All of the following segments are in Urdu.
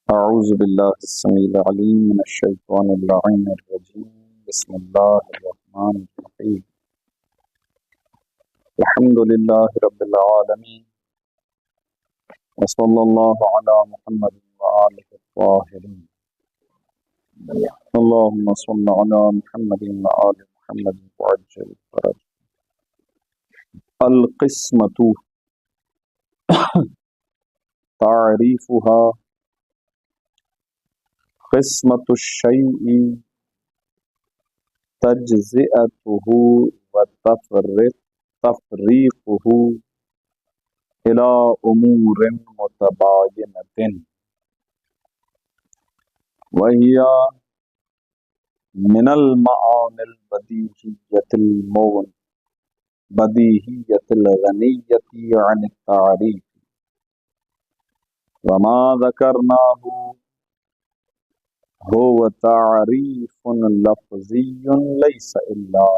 أعوذ بالله السميع العليم من الشيطان اللعين الرجيم. بسم الله الرحمن الرحيم. الحمد لله رب العالمين، وصلى الله على محمد وآله الطاهرين. اللهم صل على محمد وآل محمد وعجل فرج. القسمة تعريفها قسمة الشيء تجزئته وتفريقه إلى أمور متباينة، وهي من المعاني البديهية الغنية عن التعريف، وما ذكرناه هو تعريف لفظي ليس إلا،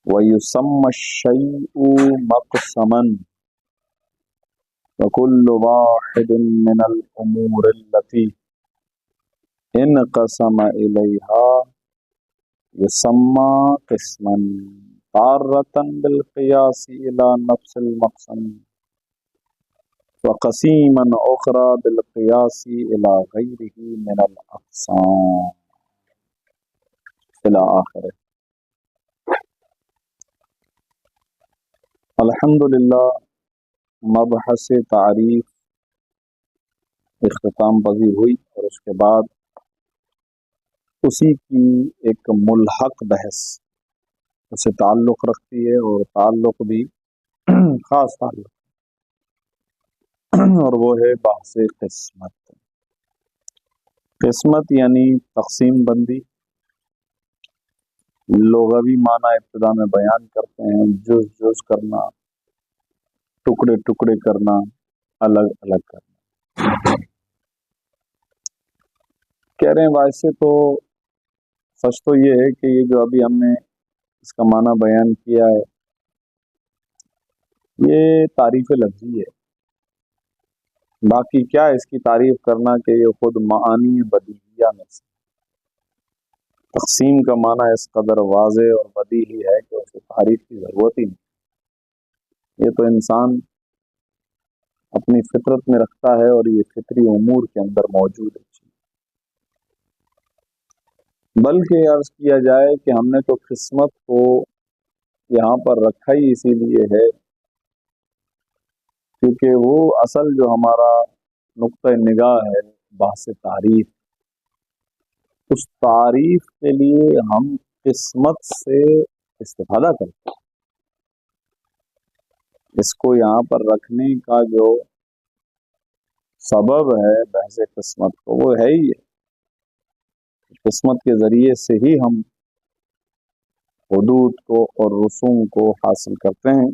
ويسمى الشيء مقسما، وكل واحد من الأمور التي انقسم إليها يسمى قسما، تارة بالقياس إلى نفس المقسم، وقسيما أخرى بالقياس إلى غيره من الأقسام إلى آخره. الحمدللہ مبحث تعریف اختتام پذیر ہوئی، اور اس کے بعد اسی کی ایک ملحق بحث اسے تعلق رکھتی ہے، اور تعلق بھی خاص تعلق، اور وہ ہے بحث قسمت. قسمت یعنی تقسیم بندی. لغوی معنی ابتدا میں بیان کرتے ہیں، جز جز کرنا، ٹکڑے ٹکڑے کرنا، الگ الگ کرنا. کہہ رہے ہیں ویسے تو سچ تو یہ ہے کہ یہ جو ابھی ہم نے اس کا معنی بیان کیا ہے یہ تعریف لفظی ہے. باقی کیا اس کی تعریف کرنا کہ یہ خود معانی بدیہیہ میں سے. تقسیم کا معنی اس قدر واضح اور بدیہی ہے کہ اس کی تعریف کی ضرورت ہی نہیں. یہ تو انسان اپنی فطرت میں رکھتا ہے، اور یہ فطری امور کے اندر موجود ہے. بلکہ عرض کیا جائے کہ ہم نے تو قسمت کو یہاں پر رکھا ہی اسی لیے ہے کیونکہ وہ اصل جو ہمارا نقطہ نگاہ ہے بحث تعریف، اس تعریف کے لیے ہم قسمت سے استفادہ کرتے ہیں. اس کو یہاں پر رکھنے کا جو سبب ہے بحث قسمت کو، وہ ہے ہی ہے. قسمت کے ذریعے سے ہی ہم حدود کو اور رسوم کو حاصل کرتے ہیں.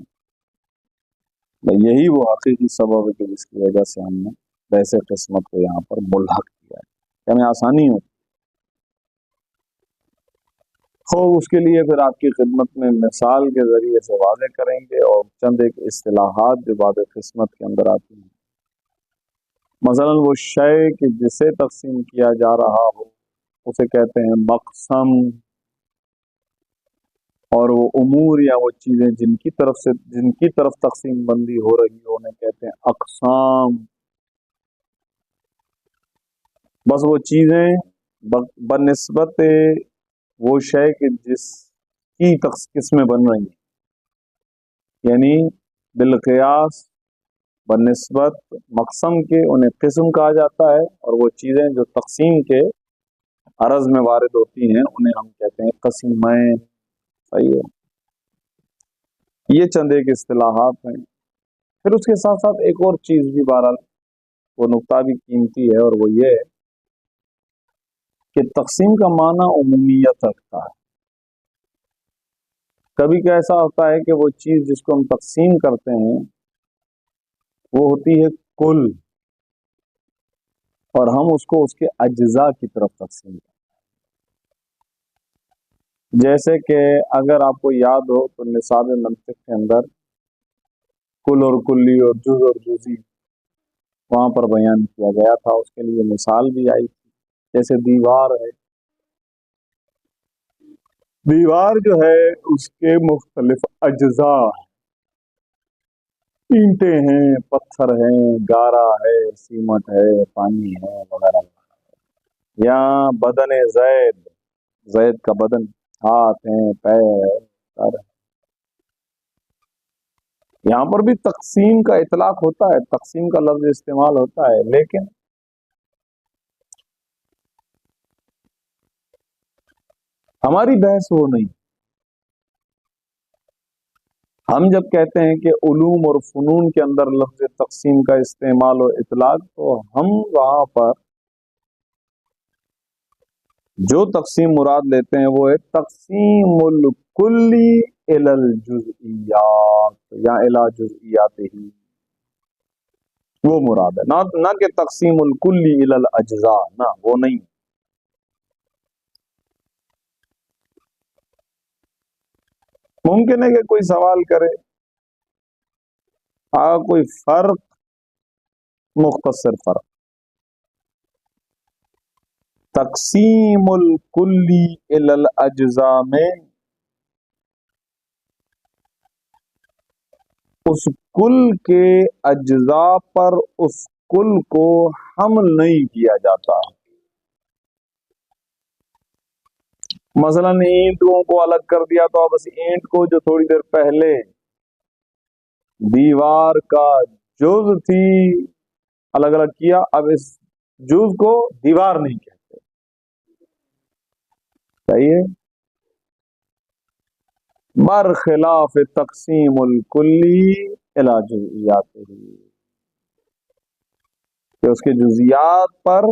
یہی وہ حقیقی سبب ہے کہ جس کی وجہ سے ہم نے بحث قسمت کو یہاں پر ملحق کیا ہے، ہمیں آسانی ہو. اس کے لیے پھر آپ کی خدمت میں مثال کے ذریعے سے واضح کریں گے، اور چند ایک اصطلاحات جو باب قسمت کے اندر آتی ہیں. مثلا وہ شے کہ جسے تقسیم کیا جا رہا ہو اسے کہتے ہیں مقسم، اور وہ امور یا وہ چیزیں جن کی طرف تقسیم بندی ہو رہی ہو انہیں کہتے ہیں اقسام. بس وہ چیزیں بنسبت وہ شے کہ جس کی قسمیں بن رہی ہیں، یعنی بالقیاس بنسبت مقسم کے انہیں قسم کہا جاتا ہے، اور وہ چیزیں جو تقسیم کے عرض میں وارد ہوتی ہیں انہیں ہم کہتے ہیں قسمین. صحیح ہے. یہ چند ایک اصطلاحات ہیں. پھر اس کے ساتھ ساتھ ایک اور چیز بھی بہرحال وہ نقطہ بھی قیمتی ہے، اور وہ یہ ہے کہ تقسیم کا معنی عمومیت رکھتا ہے. کبھی کیا ایسا ہوتا ہے کہ وہ چیز جس کو ہم تقسیم کرتے ہیں وہ ہوتی ہے کل، اور ہم اس کو اس کے اجزاء کی طرف تقسیم کرتے ہیں. جیسے کہ اگر آپ کو یاد ہو تو نصاب منطق کے اندر کل اور کلی اور جز اور جزی وہاں پر بیان کیا گیا تھا، اس کے لیے مثال بھی آئی تھی. جیسے دیوار ہے، دیوار جو ہے اس کے مختلف اجزاء، اینٹیں ہیں، پتھر ہیں، گارا ہے، سیمٹ ہے، پانی ہے، وغیرہ. یا بدن زید، زید کا بدن، ہاتھ ہیں، پیر ہے، سر ہے. یہاں پر بھی تقسیم کا اطلاق ہوتا ہے، تقسیم کا لفظ استعمال ہوتا ہے، لیکن ہماری بحث وہ نہیں. ہم جب کہتے ہیں کہ علوم اور فنون کے اندر لفظ تقسیم کا استعمال و اطلاق، تو ہم وہاں پر جو تقسیم مراد لیتے ہیں وہ ہے تقسیم الکلی الی الجزئیات یا الی جزئیات ہی، وہ مراد ہے، نہ کہ تقسیم الکلی الی الاجزاء، نہ وہ نہیں. ممکن ہے کہ کوئی سوال کرے، کوئی فرق، مختصر فرق، تقسیم الکلی الی الاجزاء میں اس کل کے اجزاء پر اس کل کو حمل نہیں کیا جاتا. مثلا اینٹوں کو الگ کر دیا تو بس اینٹ کو جو تھوڑی دیر پہلے دیوار کا جز تھی الگ الگ کیا، اب اس جز کو دیوار نہیں کہتے. صحیح ہے؟ برخلاف تقسیم الکلی الی جزئیاتہ، کہ اس کے جزیات پر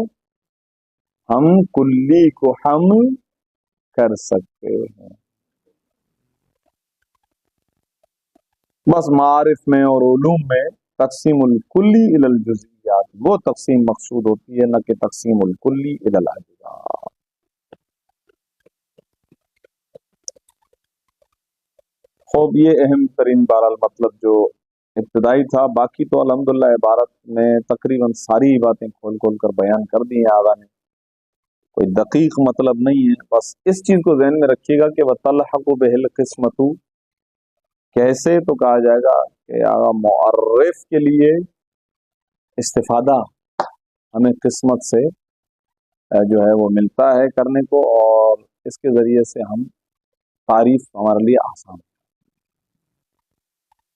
ہم کلی کو حمل کر سکتے ہیں. بس معارف میں اور علوم میں تقسیم الکلی الی الجزئیات وہ تقسیم مقصود ہوتی ہے، نہ کہ تقسیم الکلی الی الاجزاء. خوب یہ اہم ترین بہرحال مطلب جو ابتدائی تھا. باقی تو الحمدللہ عبارت میں تقریباً ساری باتیں کھول کھول کر بیان کر دی ہیں آغا نے، کوئی دقیق مطلب نہیں ہے. بس اس چیز کو ذہن میں رکھیے گا کہ وَتَلْحَقُ بِهِ الْقِسْمَةُ کیسے تو کہا جائے گا کہ آغا معرف کے لیے استفادہ ہمیں قسمت سے جو ہے وہ ملتا ہے کرنے کو، اور اس کے ذریعے سے ہم تعریف ہمارے لیے آسان.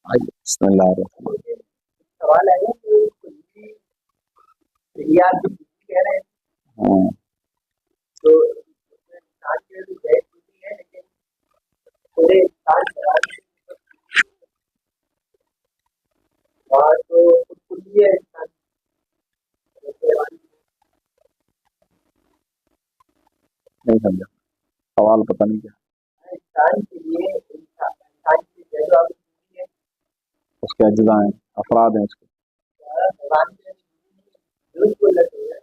آئیے بسم اللہ الرحمن الرحیم. سوال ہے کہ ریاض جو کہہ رہے ہیں ہاں تو انسان کے لیے غیر کلی ہے، لیکن پورے انسان اور تو کلی ہے انسان نہیں سمجھا سوال، پتہ نہیں کیا انسان کے لیے انسان کی جگہ ہے، اس کے اجزاء ہیں، افراد ہیں اس کے. حیوان کے بالکل لگے ہے.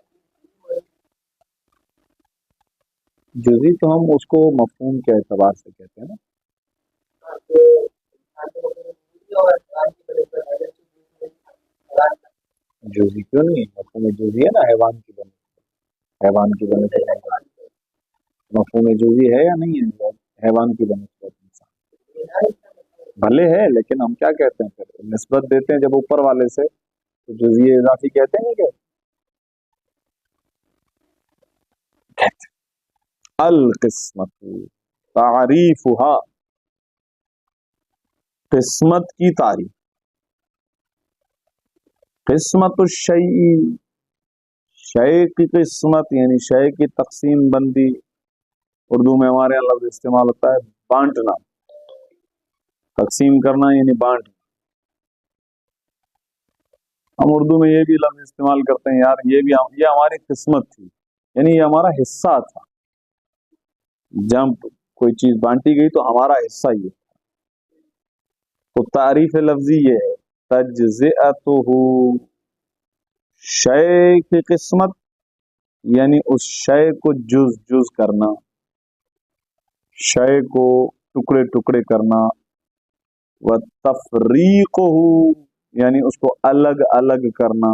جزئی تو ہم اس کو مفہوم کے اعتبار سے کہتے ہیں نا. تو انسان کو اور انسان کی وجہ سے جزئی کیوں نہیں، مفہوم جزئی ہے نا حیوان کی بنسبت، حیوان کی بنسبت مفہوم جزئی ہے یا نہیں ہے حیوان کی بنسبت انسان؟ بھلے ہے، لیکن ہم کیا کہتے ہیں پھر نسبت دیتے ہیں جب اوپر والے سے تو جزئی اضافی کہتے ہیں کہ القسمت تعریفها، قسمت کی تعریف. قسمت الشیء، شے کی قسمت یعنی شے کی تقسیم بندی. اردو میں ہمارے یہاں لفظ استعمال ہوتا ہے بانٹنا، تقسیم کرنا یعنی بانٹنا. ہم اردو میں یہ بھی لفظ استعمال کرتے ہیں، یار یہ ہماری قسمت تھی، یعنی یہ ہمارا حصہ تھا. جب کوئی چیز بانٹی گئی تو ہمارا حصہ یہ تھا. تو تعریف لفظی یہ ہے تجزئتہ، شے کی قسمت یعنی اس شے کو جز جز کرنا، شے کو ٹکڑے ٹکڑے کرنا. وتفریقہ یعنی اس کو الگ الگ کرنا.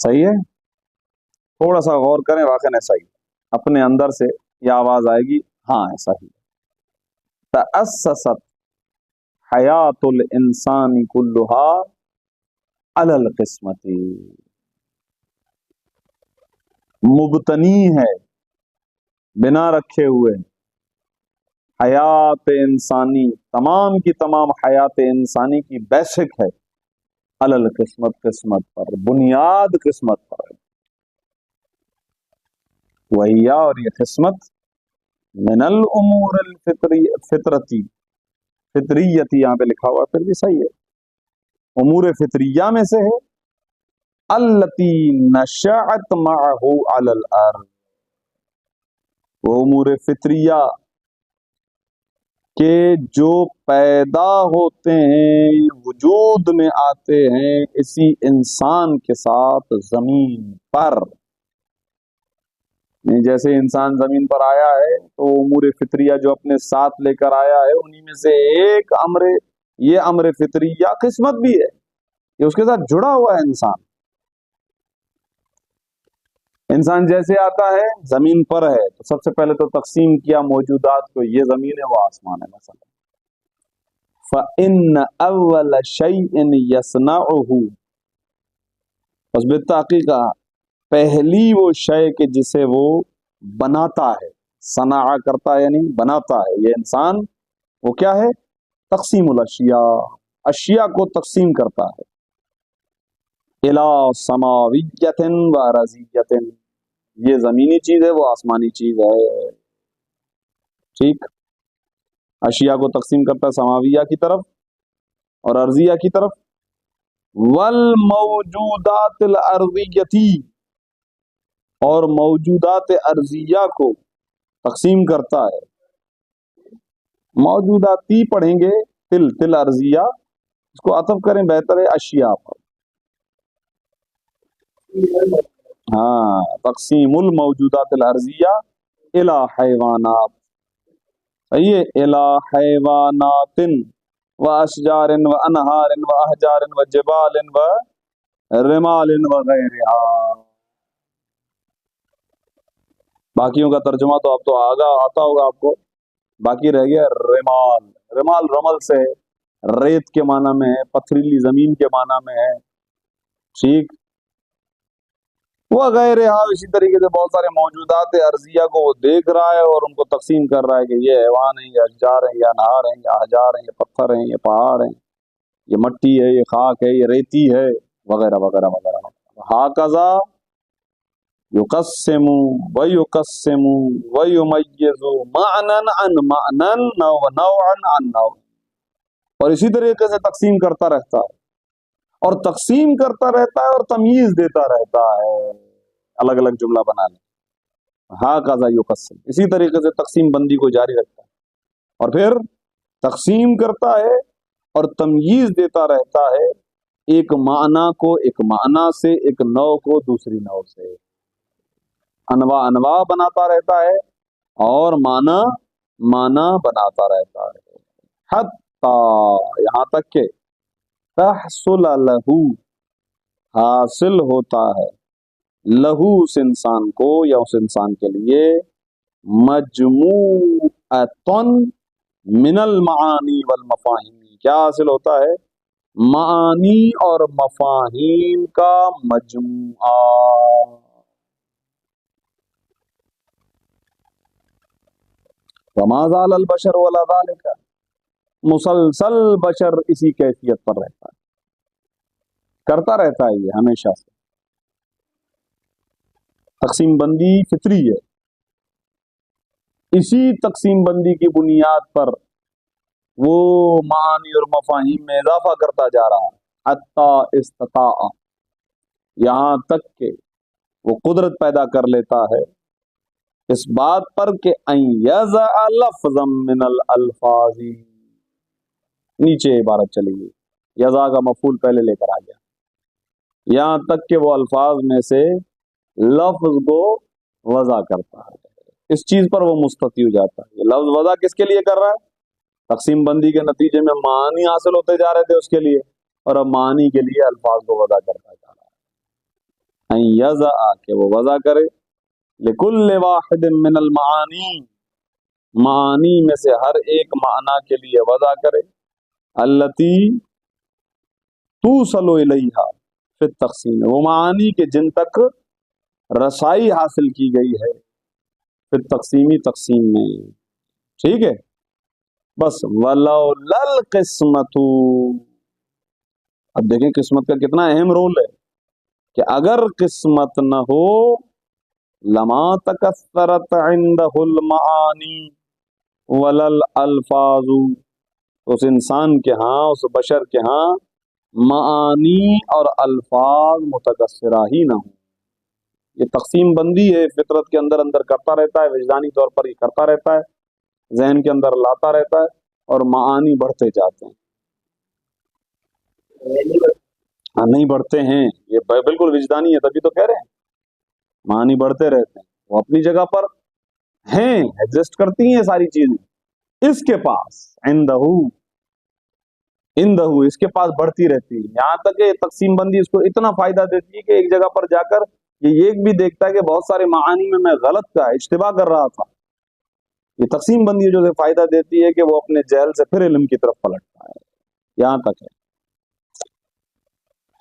صحیح ہے؟ تھوڑا سا غور کریں، واقعی ایسا ہی اپنے اندر سے یہ آواز آئے گی، ہاں ایسا ہی تأسست حیات الانسان کلھا علی القسمت، مبتنی ہے، بنا رکھے ہوئے حیات انسانی، تمام کی تمام حیات انسانی کی بیسک ہے علی القسمت، قسمت پر، بنیاد قسمت پر، وہی اور یہ قسمت من الامور فطرتی، فطریتی یہاں پہ لکھا ہوا پھر بھی صحیح ہے، امور فطریہ میں سے ہے، التی نشأت معه علی الارض، وہ امور فطریہ کہ جو پیدا ہوتے ہیں، وجود میں آتے ہیں اسی انسان کے ساتھ زمین پر، جیسے انسان زمین پر آیا ہے تو امور فطریہ جو اپنے ساتھ لے کر آیا ہے انہی میں سے ایک امر، یہ امر فطریہ قسمت بھی ہے، یہ اس کے ساتھ جڑا ہوا ہے انسان۔ انسان جیسے آتا ہے زمین پر ہے تو سب سے پہلے تو تقسیم کیا موجودات کو، یہ زمین ہے وہ آسمان ہے مثلا، فَإِنَّ أَوَّلَ شَيْءٍ يَصْنَعُهُ، بس بالتحقیق پہلی وہ شے کہ جسے وہ بناتا ہے، صنع کرتا ہے یعنی بناتا ہے، یہ انسان وہ کیا ہے؟ تقسیم الاشیاء، اشیاء کو تقسیم کرتا ہے، الی سماویۃ و ارضیۃ، یہ زمینی چیز ہے وہ آسمانی چیز ہے، ٹھیک، اشیاء کو تقسیم کرتا ہے سماویہ کی طرف اور ارضیہ کی طرف، والموجودات الارضیتی، اور موجودات ارضیہ کو تقسیم کرتا ہے، موجوداتی پڑھیں گے، تل تل ارضیہ، اس کو عطف کریں بہتر ہے اشیاء پر، ہاں، تقسیم الموجودات الارضیہ الی حیوانات، صحیح ہے، الی حیوانات و اشجار و انہار و احجار و جبال و رمال وغیرہ، باقیوں کا ترجمہ تو اب تو آتا ہوگا آپ کو، باقی رہ گیا رمال، رمال رمل سے ریت کے معنی میں ہے، پتھریلی زمین کے معنی میں ہے، ٹھیک، وغیرہ، اسی طریقے سے بہت سارے موجودات ارضیہ کو وہ دیکھ رہا ہے اور ان کو تقسیم کر رہا ہے کہ یہ حیوان ہیں، یہ اشجار ہیں، یہ انہار ہیں، یہ احجار ہیں، یہ پتھر ہیں، یہ پہاڑ ہیں، یہ مٹی ہے، یہ خاک ہے، یہ ریتی ہے، وغیرہ وغیرہ وغیرہ، ہاکذا یقسم ویقسم ویمیز معنی عن معنی نوعا عن نوع، اور اسی طریقے سے تقسیم کرتا رہتا ہے اور تقسیم کرتا رہتا ہے اور تمییز دیتا رہتا ہے، الگ الگ جملہ بنا لیں، ہاکذا یقسم، اسی طریقے سے تقسیم بندی کو جاری رکھتا ہے اور پھر تقسیم کرتا ہے اور تمییز دیتا رہتا ہے، ایک معنی کو ایک معنی سے، ایک نوع کو دوسری نوع سے، انواع بناتا رہتا ہے اور معنی بناتا رہتا ہے، حتی یہاں تک کہ تحصل لہو، حاصل ہوتا ہے، لہو اس انسان کو یا اس انسان کے لیے، مجموعۃ من المعانی والمفاہیم، کیا حاصل ہوتا ہے؟ معانی اور مفاہیم کا مجموعہ، وما زال البشر ولا ذلك، مسلسل بشر اسی کیفیت پر رہتا ہے، کرتا رہتا ہے یہ ہمیشہ سے، تقسیم بندی فطری ہے، اسی تقسیم بندی کی بنیاد پر وہ معانی اور مفاہیم میں اضافہ کرتا جا رہا ہے، حتی استطاع، یہاں تک کہ وہ قدرت پیدا کر لیتا ہے اس بات پر کہ ان یضع لفظا من الالفاظ، نیچے عبارت چلی گئی، یضع کا مفعول پہلے لے کر آ گیا، یہاں تک کہ وہ الفاظ میں سے لفظ کو وضع کرتا ہے، اس چیز پر وہ مستطیع ہو جاتا ہے، یہ لفظ وضع کس کے لیے کر رہا ہے؟ تقسیم بندی کے نتیجے میں معنی حاصل ہوتے جا رہے تھے اس کے لیے، اور اب معنی کے لیے الفاظ کو وضع کرتا جا رہا ہے، ان یضع کہ وہ وضع کرے لکل واحد من المعانی معانی میں سے ہر ایک معنی کے لیے وضع کرے التی توصل الیہا فی التقسیم وہ معانی کے جن تک رسائی حاصل کی گئی ہے پھر تقسیمی تقسیم میں ٹھیک ہے بس ولولا القسمت اب دیکھیں قسمت کا کتنا اہم رول ہے کہ اگر قسمت نہ ہو لما تکثرت عنده المعانی ولل الفاظ اس انسان کے ہاں اس بشر کے ہاں معانی اور الفاظ متکثرہ ہی نہ ہوں یہ تقسیم بندی ہے فطرت کے اندر اندر کرتا رہتا ہے وجدانی طور پر یہ کرتا رہتا ہے ذہن کے اندر لاتا رہتا ہے اور معانی بڑھتے جاتے ہیں ہاں نہیں بڑھتے ہیں یہ بالکل وجدانی ہے تبھی تو کہہ رہے ہیں معانی بڑھتے رہتے ہیں وہ اپنی جگہ پر ہیں ایگزسٹ کرتی ہیں ساری چیزیں اس کے پاس عندہ اس کے پاس بڑھتی رہتی ہے یہاں تک کہ تقسیم بندی اس کو اتنا فائدہ دیتی ہے کہ ایک جگہ پر جا کر یہ بھی دیکھتا ہے کہ بہت سارے معانی میں غلط کا اشتباہ کر رہا تھا یہ تقسیم بندی جو فائدہ دیتی ہے کہ وہ اپنے جہل سے پھر علم کی طرف پلٹتا ہے یہاں تک ہے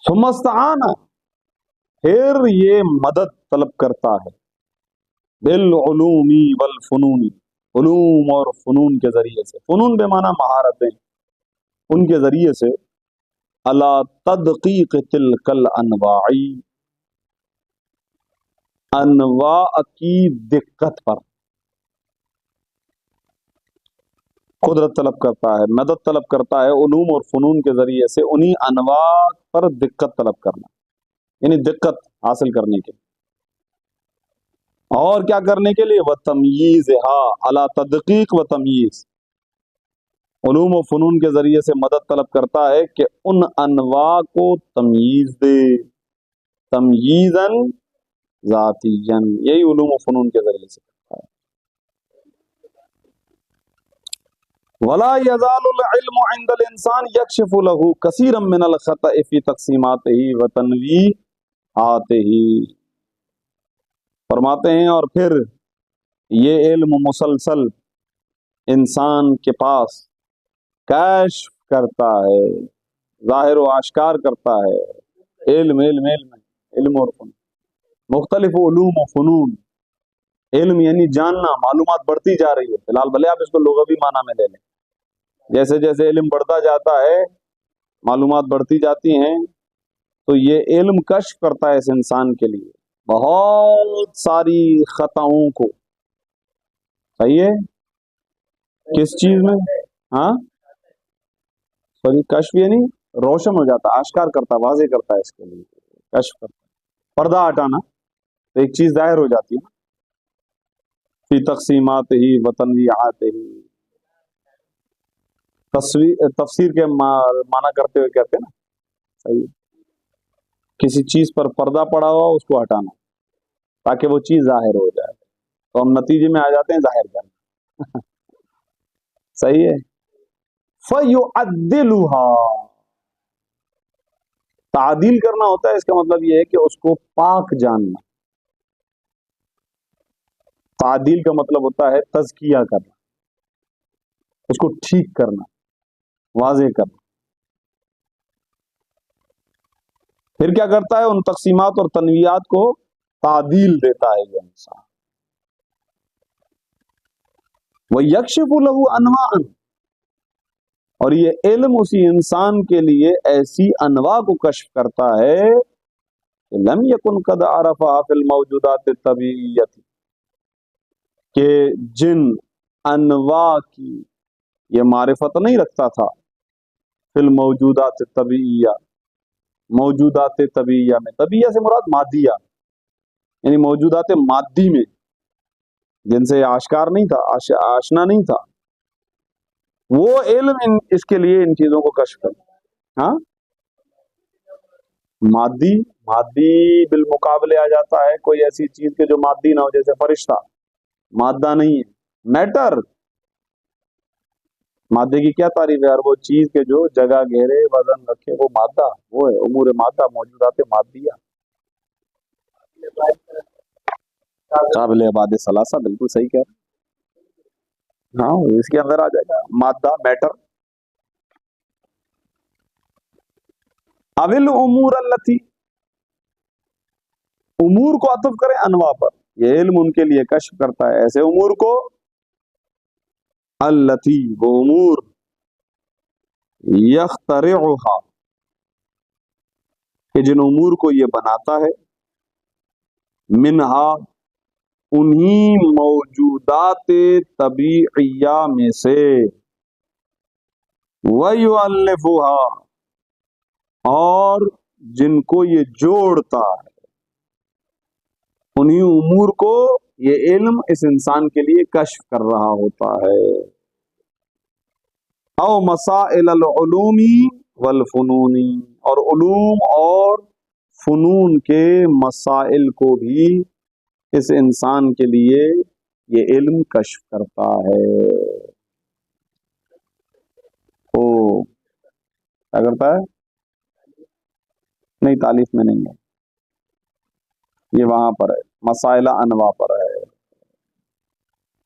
ثم استعان پھر یہ مدد طلب کرتا ہے بالعلوم والفنون علوم اور فنون کے ذریعے سے فنون بے معنی مہارتیں ان کے ذریعے سے الا تدقیق تلک الانواع انواع کی دقت پر قدرت طلب کرتا ہے مدد طلب کرتا ہے علوم اور فنون کے ذریعے سے انہی انواع پر دقت طلب کرنا یعنی دقت حاصل کرنے کے اور کیا کرنے کے لیے وَتَمْيِيزِهَا عَلَى تَدْقِيق وَتَمْيِيز علوم و فنون کے ذریعے سے مدد طلب کرتا ہے کہ ان انواع کو تمییز دے تمییزاً ذاتیاً یہی علوم و فنون کے ذریعے سے کرتا ہے وَلَا يَزَالُ الْعِلْمُ عِنْدَ الْإِنسَانِ يَكْشِفُ لَهُ كَثِيرًا مِنَ الْخَطَإِ فِي تَقْسِيمَاتِهِ وَتَنْوِيعَاتِهِ فرماتے ہیں اور پھر یہ علم مسلسل انسان کے پاس کشف کرتا ہے ظاہر و آشکار کرتا ہے علم اور فنون مختلف علوم و فنون علم یعنی جاننا معلومات بڑھتی جا رہی ہے فی الحال بھلے آپ اس کو لغوی معنی میں لے لیں جیسے جیسے علم بڑھتا جاتا ہے معلومات بڑھتی جاتی ہیں تو یہ علم کشف کرتا ہے اس انسان کے لیے بہت ساری خطاؤں کو صحیح ہے کس چیز میں ہاں سوری کشف یعنی روشن ہو جاتا آشکار کرتا واضح کرتا ہے اس کے لیے کشف کرتا پردہ ہٹانا تو ایک چیز ظاہر ہو جاتی ہے فی تقسیمات ہی وتنویعات ہی تفسیر کے معنی کرتے ہوئے کہتے ہیں نا صحیح کسی چیز پر پردہ پڑا ہوا اس کو ہٹانا تاکہ وہ چیز ظاہر ہو جائے تو ہم نتیجے میں آ جاتے ہیں ظاہر کرنا صحیح ہے فَيُعَدِّلُهَا تعدیل کرنا ہوتا ہے اس کا مطلب یہ ہے کہ اس کو پاک جاننا تعدیل کا مطلب ہوتا ہے تزکیہ کرنا اس کو ٹھیک کرنا واضح کرنا پھر کیا کرتا ہے ان تقسیمات اور تنویعات کو تعدیل دیتا ہے یہ انسان وَيَكْشِفُ لَهُ أَنْوَاءً اور یہ علم اسی انسان کے لیے ایسی انواع کو کشف کرتا ہے کہ لم يكن قد عرفها في الموجودات الطبيعية کہ جن انواع کی یہ معرفت نہیں رکھتا تھا فی الموجودات الطبیعیہ موجودات طبیعیہ میں طبیعیہ سے مراد مادیہ یعنی موجودات مادی میں جن سے آشکار نہیں تھا آشنا نہیں تھا وہ علم اس کے لیے ان چیزوں کو کشف کرنا ہاں مادی بالمقابلے آ جاتا ہے کوئی ایسی چیز کے جو مادی نہ ہو جیسے فرشتہ مادہ نہیں ہے میٹر مادے کی کیا تعریف ہے یار وہ چیز کے جو جگہ گھیرے وزن رکھے وہ مادہ وہ ہے امور مادہ موجودات مادیہ قابل عباد ثلاثہ، بالکل صحیح کہہ رہے ہیں۔ ہاں اس کے اندر آ جائے گا مادہ، میٹر۔ اول امور التی، امور کو عطف کریں انواع پر، یہ علم ان کے لیے کشف کرتا ہے ایسے امور کو، التی وہ امور، یخترعها کہ جن امور کو یہ بناتا ہے، منہا انہی موجودات طبیعیہ میں سے، وَيُؤَلِّفُهَا اور جن کو یہ جوڑتا ہے، انہی امور کو یہ علم اس انسان کے لیے کشف کر رہا ہوتا ہے۔ او مسائل العلوم والفنون، اور علوم اور فنون کے مسائل کو بھی اس انسان کے لیے یہ علم کشف کرتا ہے۔ او کیا کرتا ہے؟ نہیں، تعلیف میں نہیں ہے، یہ وہاں پر ہے، مسائل انواع پر ہے۔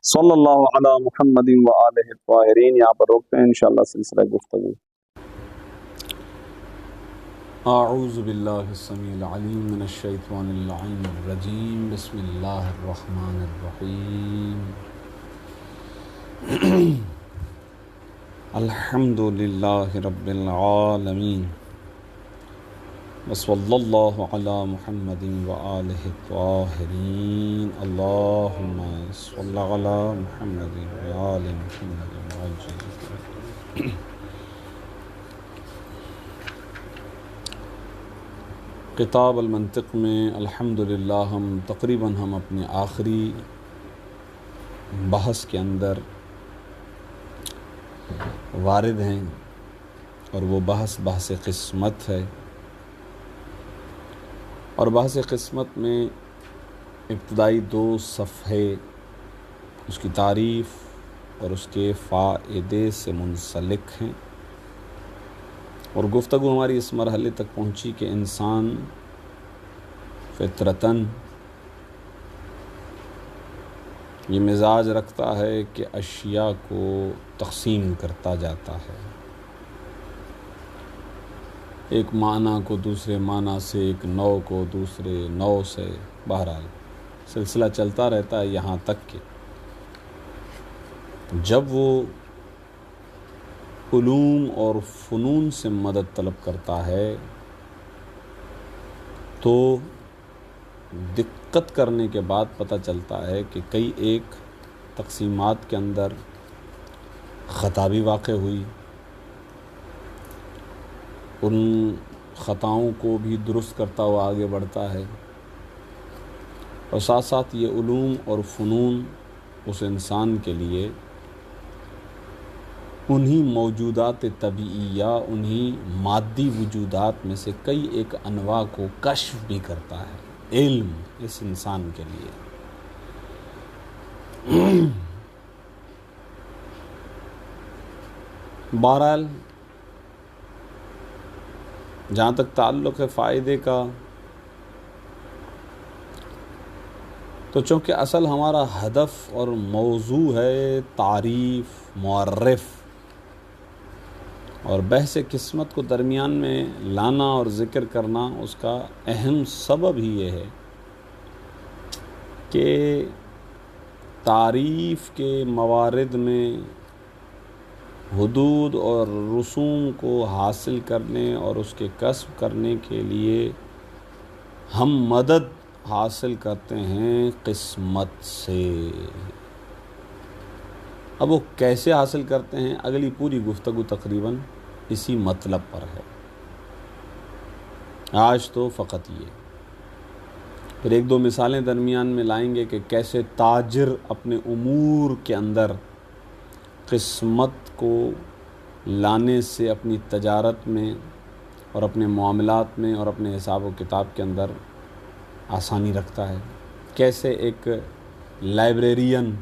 صلی اللہ علی محمد وآلہ الطاہرین، یہاں پر روکتے ہیں انشاءاللہ سلسلہ گفتگو۔ اعوذ باللہ السمیع العلیم من الشیطان اللعین الرجیم، بسم اللہ الرحمن الرحیم۔ الحمد للہ رب العالمین، وصلی اللہ علی محمد وآلہ الطاہرین، اللہم صلی علی محمد وآل محمد وعجل۔ کتاب المنطق میں الحمدللہ ہم اپنے آخری بحث کے اندر وارد ہیں، اور وہ بحث قسمت ہے، اور بحث قسمت میں ابتدائی 2 صفحے اس کی تعریف اور اس کے فائدے سے منسلک ہیں، اور گفتگو ہماری اس مرحلے تک پہنچی کہ انسان فطرتاً یہ مزاج رکھتا ہے کہ اشیاء کو تقسیم کرتا جاتا ہے، ایک معنی کو دوسرے معنی سے، ایک نوع کو دوسرے نوع سے، بہرحال سلسلہ چلتا رہتا ہے، یہاں تک کہ جب وہ علوم اور فنون سے مدد طلب کرتا ہے تو دقت کرنے کے بعد پتہ چلتا ہے کہ کئی ایک تقسیمات کے اندر خطا بھی واقع ہوئی، ان خطاؤں کو بھی درست کرتا ہوا آگے بڑھتا ہے، اور ساتھ ساتھ یہ علوم اور فنون اس انسان کے لیے انہی موجودات طبیعیہ، انہی مادی وجودات میں سے کئی ایک انواع کو کشف بھی کرتا ہے، علم اس انسان کے لیے۔ بہرحال جہاں تک تعلق ہے فائدے کا، تو چونکہ اصل ہمارا ہدف اور موضوع ہے تعریف، معرف اور بحث قسمت کو درمیان میں لانا اور ذکر کرنا، اس کا اہم سبب ہی یہ ہے کہ تعریف کے موارد میں حدود اور رسوم کو حاصل کرنے اور اس کے کسب کرنے کے لیے ہم مدد حاصل کرتے ہیں قسمت سے۔ اب وہ کیسے حاصل کرتے ہیں، اگلی پوری گفتگو تقریباً اسی مطلب پر ہے، آج تو فقط یہ، پھر 1-2 مثالیں درمیان میں لائیں گے کہ کیسے تاجر اپنے امور کے اندر قسمت کو لانے سے اپنی تجارت میں اور اپنے معاملات میں اور اپنے حساب و کتاب کے اندر آسانی رکھتا ہے، کیسے ایک لائبریرین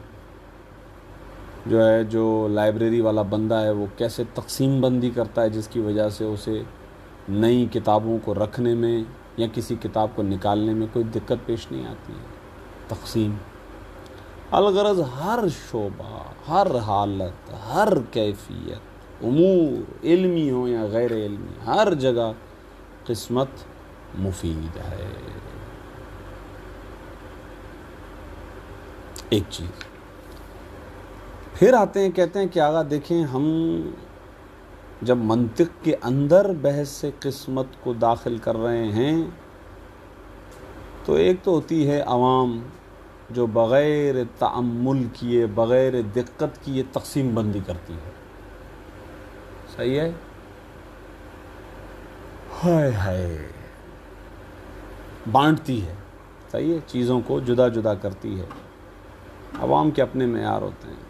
جو لائبریری والا بندہ ہے وہ کیسے تقسیم بندی کرتا ہے، جس کی وجہ سے اسے نئی کتابوں کو رکھنے میں یا کسی کتاب کو نکالنے میں کوئی دقت پیش نہیں آتی ہے. تقسیم الغرض ہر شعبہ، ہر حالت، ہر کیفیت، امور علمی ہو یا غیر علمی، ہر جگہ قسمت مفید ہے. ایک چیز پھر آتے ہیں، کہتے ہیں کہ آقا دیکھیں، ہم جب منطق کے اندر بحث سے قسمت کو داخل کر رہے ہیں تو ایک تو ہوتی ہے عوام جو بغیر تأمل کیے، بغیر دقت کیے تقسیم بندی کرتی ہے. صحیح ہے؟ ہائے ہائے بانٹتی ہے. صحیح ہے؟ چیزوں کو جدا جدا کرتی ہے. عوام کے اپنے معیار ہوتے ہیں.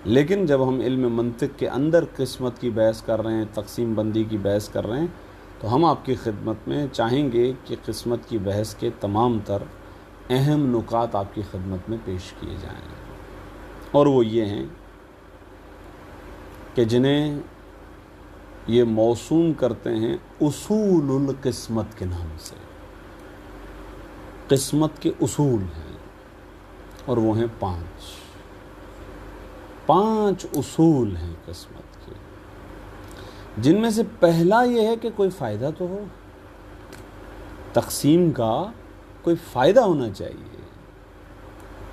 لیکن جب ہم علم منطق کے اندر قسمت کی بحث کر رہے ہیں، تقسیم بندی کی بحث کر رہے ہیں، تو ہم آپ کی خدمت میں چاہیں گے کہ قسمت کی بحث کے تمام تر اہم نکات آپ کی خدمت میں پیش کیے جائیں. اور وہ یہ ہیں کہ جنہیں یہ موسوم کرتے ہیں اصول القسمت کے نام سے. قسمت کے اصول ہیں اور وہ ہیں 5 اصول ہیں قسمت کے، جن میں سے پہلا یہ ہے کہ کوئی فائدہ تو ہو. تقسیم کا کوئی فائدہ ہونا چاہیے.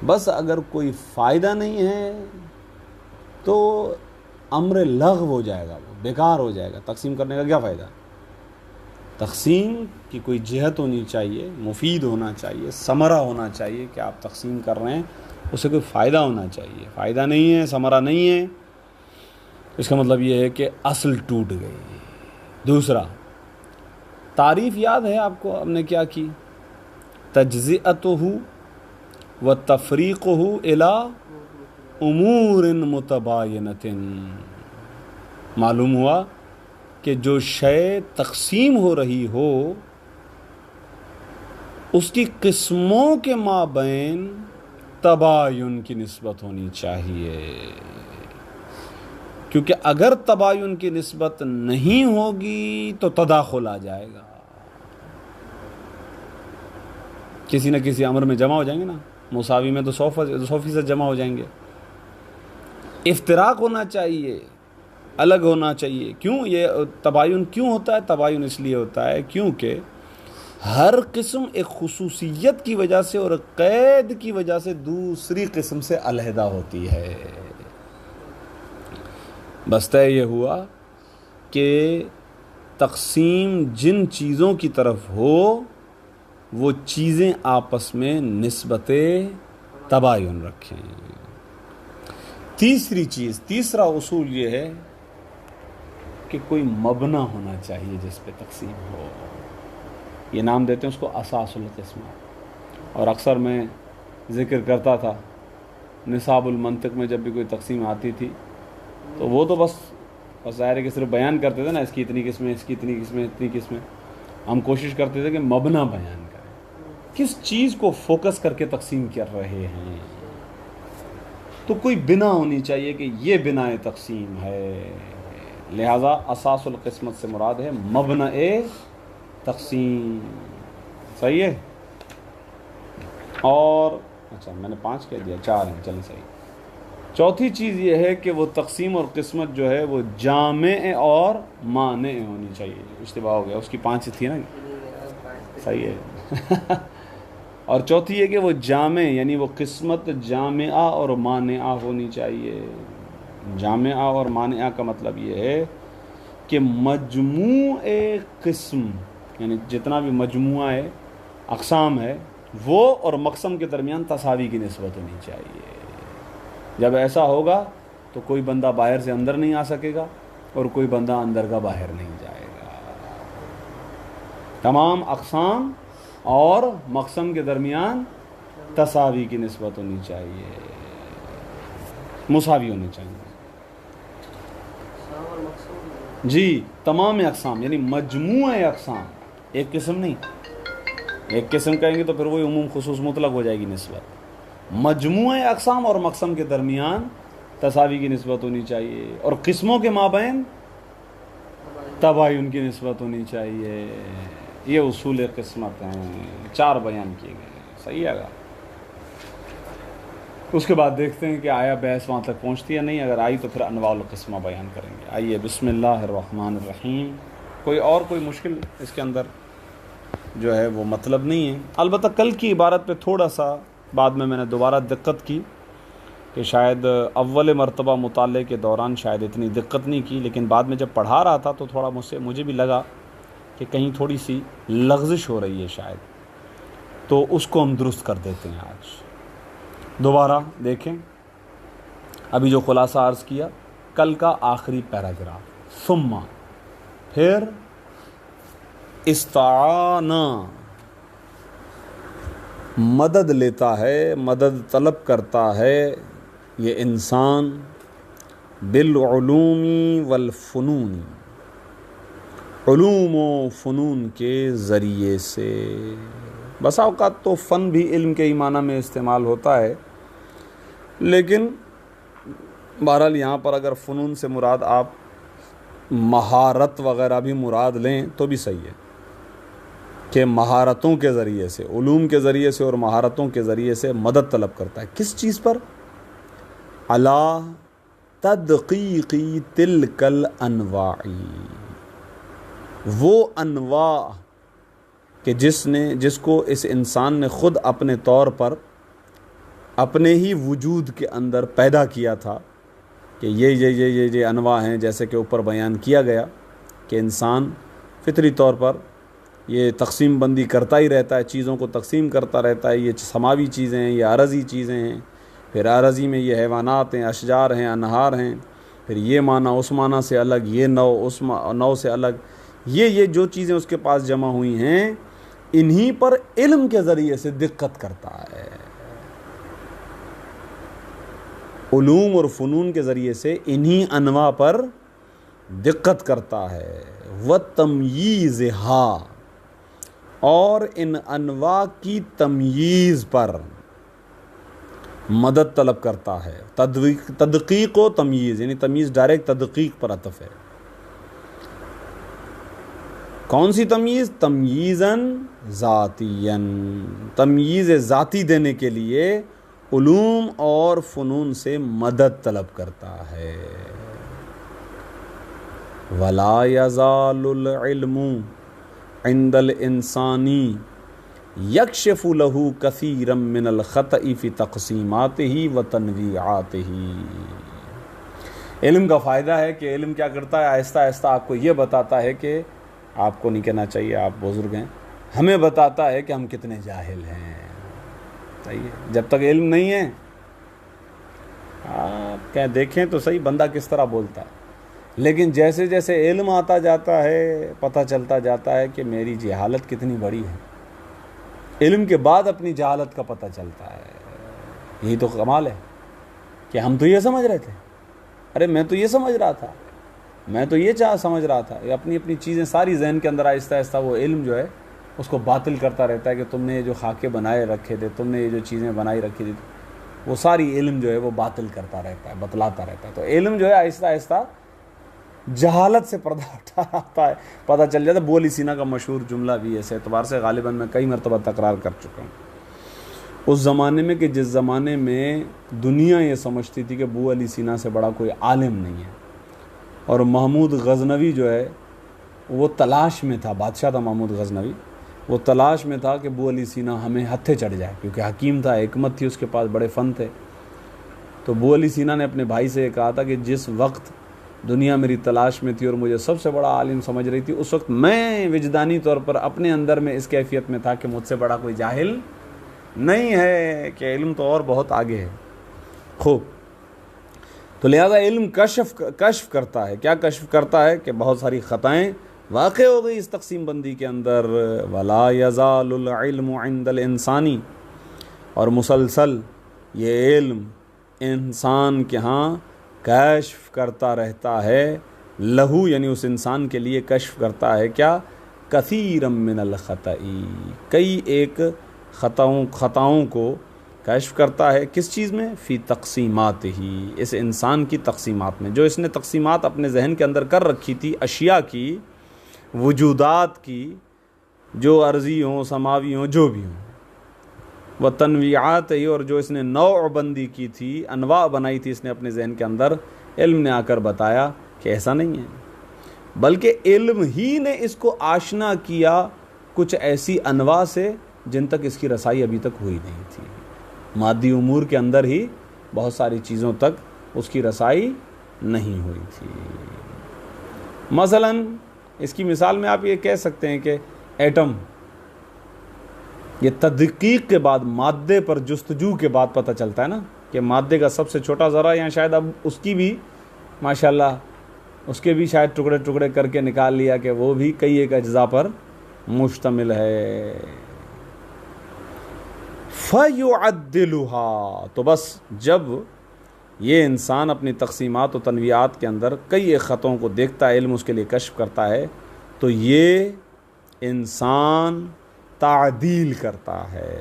بس اگر کوئی فائدہ نہیں ہے تو امر لغو ہو جائے گا، وہ بیکار ہو جائے گا. تقسیم کرنے کا کیا فائدہ؟ تقسیم کی کوئی جہت ہونی چاہیے، مفید ہونا چاہیے، ثمرہ ہونا چاہیے کہ آپ تقسیم کر رہے ہیں، اسے کوئی فائدہ ہونا چاہیے. فائدہ نہیں ہے، ثمرہ نہیں ہے، اس کا مطلب یہ ہے کہ اصل ٹوٹ گئی. دوسرا، تعریف یاد ہے آپ کو، ہم نے کیا کی؟ تجزئتہ و تفریقہ الی امور متباینۃ. معلوم ہوا کہ جو شے تقسیم ہو رہی ہو اس کی قسموں کے مابین تباین کی نسبت ہونی چاہیے، کیونکہ اگر تباین کی نسبت نہیں ہوگی تو تداخل آ جائے گا. کسی نہ کسی امر میں جمع ہو جائیں گے نا، مساوی میں تو 100% جمع ہو جائیں گے. افتراق ہونا چاہیے، الگ ہونا چاہیے. کیوں یہ تباین کیوں ہوتا ہے؟ تباین اس لیے ہوتا ہے کیونکہ ہر قسم ایک خصوصیت کی وجہ سے اور قید کی وجہ سے دوسری قسم سے علیحدہ ہوتی ہے. بس طے یہ ہوا کہ تقسیم جن چیزوں کی طرف ہو وہ چیزیں آپس میں نسبت تباین رکھیں. تیسری چیز، تیسرا اصول یہ ہے کہ کوئی مبنی ہونا چاہیے جس پہ تقسیم ہو. یہ نام دیتے ہیں اس کو اساس القسمہ. اور اکثر میں ذکر کرتا تھا نصاب المنطق میں جب بھی کوئی تقسیم آتی تھی تو وہ تو بس ظاہر ہے کہ صرف بیان کرتے تھے نا، اس کی اتنی قسمیں، اس کی اتنی قسمیں، اتنی قسمیں. ہم کوشش کرتے تھے کہ مبنی بیان کریں، کس چیز کو فوکس کر کے تقسیم کر رہے ہیں. تو کوئی بنا ہونی چاہیے کہ یہ بنا تقسیم ہے. لہذا اساس القسمت سے مراد ہے مبنی تقسیم. صحیح ہے؟ اور اچھا میں نے 5 کہہ دیا، 4 ہیں، چلیں صحیح. چوتھی چیز یہ ہے کہ وہ تقسیم اور قسمت جو ہے وہ جامع اور مانع ہونی چاہیے. اشتباہ ہو گیا، اس کی 5 تھی نا. صحیح ہے. اور چوتھی ہے کہ وہ جامع، یعنی وہ قسمت جامعہ اور مانعہ ہونی چاہیے. جامعہ اور مانعہ کا مطلب یہ ہے کہ مجموع قسم، یعنی جتنا بھی مجموعہ ہے، اقسام ہے، وہ اور مقسم کے درمیان تساوی کی نسبت ہونی چاہیے. جب ایسا ہوگا تو کوئی بندہ باہر سے اندر نہیں آ سکے گا اور کوئی بندہ اندر کا باہر نہیں جائے گا. تمام اقسام اور مقسم کے درمیان تساوی کی نسبت ہونی چاہیے، مساوی ہونی چاہیے. جی، تمام اقسام یعنی مجموعہ اقسام، ایک قسم نہیں. ایک قسم کہیں گے تو پھر وہی عموم خصوص مطلق ہو جائے گی نسبت. مجموعہ اقسام اور مقسم کے درمیان تساوی کی نسبت ہونی چاہیے اور قسموں کے مابین تباین کی نسبت ہونی چاہیے. یہ اصول قسمت ہیں، 4 بیان کیے گئے ہیں، صحیح ہے گا۔ اس کے بعد دیکھتے ہیں کہ آیا بحث وہاں تک پہنچتی ہے نہیں، اگر آئی تو پھر انواع القسمہ بیان کریں گے۔ آئیے بسم اللہ الرحمن الرحیم۔ کوئی مشکل اس کے اندر جو ہے وہ مطلب نہیں ہے، البتہ کل کی عبارت پہ تھوڑا سا بعد میں نے دوبارہ دقت کی کہ شاید اول مرتبہ مطالعے کے دوران شاید اتنی دقت نہیں کی، لیکن بعد میں جب پڑھا رہا تھا تو تھوڑا مجھے بھی لگا کہ کہیں تھوڑی سی لغزش ہو رہی ہے شاید، تو اس کو ہم درست کر دیتے ہیں آج۔ دوبارہ دیکھیں، ابھی جو خلاصہ عرض کیا کل کا آخری پیراگراف، ثم پھر استعانا مدد لیتا ہے، مدد طلب کرتا ہے یہ انسان بالعلوم والفنون، علوم و فنون کے ذریعے سے۔ بسا اوقات تو فن بھی علم کے ہی معنی میں استعمال ہوتا ہے، لیکن بہرحال یہاں پر اگر فنون سے مراد آپ مہارت وغیرہ بھی مراد لیں تو بھی صحیح ہے کہ مہارتوں کے ذریعے سے، علوم کے ذریعے سے اور مہارتوں کے ذریعے سے مدد طلب کرتا ہے۔ کس چیز پر؟ علی تدقیق تلک الانواع، وہ انواع کہ جس کو اس انسان نے خود اپنے طور پر اپنے ہی وجود کے اندر پیدا کیا تھا کہ یہ انواع ہیں، جیسے کہ اوپر بیان کیا گیا کہ انسان فطری طور پر یہ تقسیم بندی کرتا ہی رہتا ہے، چیزوں کو تقسیم کرتا رہتا ہے، یہ سماوی چیزیں ہیں، یہ عارضی چیزیں ہیں، پھر عارضی میں یہ حیوانات ہیں، اشجار ہیں، انہار ہیں، پھر یہ معنی اس معنی سے الگ، یہ نو اس نو سے الگ، یہ جو چیزیں اس کے پاس جمع ہوئی ہیں انہی پر علم کے ذریعے سے دقت کرتا ہے، علوم اور فنون کے ذریعے سے انہی انواع پر دقت کرتا ہے، وَتَمْيِيزِهَا، اور ان انواع کی تمییز پر مدد طلب کرتا ہے۔ تدقیق و تمییز، یعنی تمییز ڈائریکٹ تدقیق پر عطف ہے۔ کون سی تمییز؟ تمییزاً ذاتیاً، تمییز ذاتی دینے کے لیے علوم اور فنون سے مدد طلب کرتا ہے۔ وَلَا يَزَالُ الْعِلْمُ عند الانسانی یکشف له کثیرا من الخطأ فی تقسیماتہ و تنویعاتہ۔ علم کا فائدہ ہے کہ علم کیا کرتا ہے، آہستہ آہستہ آپ کو یہ بتاتا ہے کہ آپ کو نہیں کہنا چاہیے، آپ بزرگ ہیں، ہمیں بتاتا ہے کہ ہم کتنے جاہل ہیں۔ صحیح ہے، جب تک علم نہیں ہے آپ کہیں دیکھیں تو صحیح بندہ کس طرح بولتا ہے، لیکن جیسے جیسے علم آتا جاتا ہے پتہ چلتا جاتا ہے کہ میری جہالت کتنی بڑی ہے۔ علم کے بعد اپنی جہالت کا پتہ چلتا ہے۔ یہی تو کمال ہے کہ ہم تو یہ سمجھ رہے تھے، ارے میں تو یہ سمجھ رہا تھا، میں تو یہ سمجھ رہا تھا، اپنی چیزیں ساری ذہن کے اندر آہستہ آہستہ وہ علم جو ہے اس کو باطل کرتا رہتا ہے کہ تم نے یہ جو خاکے بنائے رکھے تھے، تم نے یہ جو چیزیں بنائی رکھی تھی، وہ ساری علم جو ہے وہ باطل کرتا رہتا ہے، بتلاتا رہتا ہے۔ تو علم جو ہے آہستہ آہستہ جہالت سے پردہ اٹھا آتا ہے، پتہ چل جاتا ہے۔ ابو علی سینا کا مشہور جملہ بھی اس اعتبار سے غالباً میں کئی مرتبہ تکرار کر چکا ہوں، اس زمانے میں کہ جس زمانے میں دنیا یہ سمجھتی تھی کہ ابو علی سینا سے بڑا کوئی عالم نہیں ہے، اور محمود غزنوی جو ہے وہ تلاش میں تھا، بادشاہ تھا محمود غزنوی، وہ تلاش میں تھا کہ ابو علی سینا ہمیں ہتھے چڑھ جائے، کیونکہ حکیم تھا، حکمت تھی اس کے پاس، بڑے فن تھے۔ تو ابو علی سینا نے اپنے بھائی سے کہا تھا کہ جس وقت دنیا میری تلاش میں تھی اور مجھے سب سے بڑا عالم سمجھ رہی تھی، اس وقت میں وجدانی طور پر اپنے اندر میں اس کیفیت میں تھا کہ مجھ سے بڑا کوئی جاہل نہیں ہے، کہ علم تو اور بہت آگے ہے۔ خوب، تو لہذا علم کشف کرتا ہے۔ کیا کشف کرتا ہے؟ کہ بہت ساری خطائیں واقع ہو گئی اس تقسیم بندی کے اندر۔ وَلَا يَزَالُ الْعِلْمُ عِنْدَ الْإِنسَانِ، اور مسلسل یہ علم انسان کے ہاں کشف کرتا رہتا ہے، لہو یعنی اس انسان کے لیے کشف کرتا ہے کیا؟ کثیرا من الخطأ، کئی ایک خطاؤں کو کشف کرتا ہے۔ کس چیز میں؟ فی تقسیمات ہی، اس انسان کی تقسیمات میں، جو اس نے تقسیمات اپنے ذہن کے اندر کر رکھی تھی اشیاء کی، وجودات کی، جو عرضی ہوں سماوی ہوں جو بھی ہوں، وہ تنویعات ہی، اور جو اس نے نوع بندی کی تھی، انواع بنائی تھی اس نے اپنے ذہن کے اندر، علم نے آ کر بتایا کہ ایسا نہیں ہے، بلکہ علم ہی نے اس کو آشنا کیا کچھ ایسی انواع سے جن تک اس کی رسائی ابھی تک ہوئی نہیں تھی۔ مادی امور کے اندر ہی بہت ساری چیزوں تک اس کی رسائی نہیں ہوئی تھی۔ مثلا اس کی مثال میں آپ یہ کہہ سکتے ہیں کہ ایٹم، یہ تدقیق کے بعد، مادے پر جستجو کے بعد پتہ چلتا ہے نا کہ مادے کا سب سے چھوٹا ذرہ، یا شاید اب اس کی بھی ماشاءاللہ اس کے بھی شاید ٹکڑے ٹکڑے کر کے نکال لیا کہ وہ بھی کئی ایک اجزاء پر مشتمل ہے۔ فَيُعَدِّلُهَا، تو بس جب یہ انسان اپنی تقسیمات و تنویعات کے اندر کئی ایک خطوں کو دیکھتا ہے، علم اس کے لیے کشف کرتا ہے، تو یہ انسان تعدیل کرتا ہے۔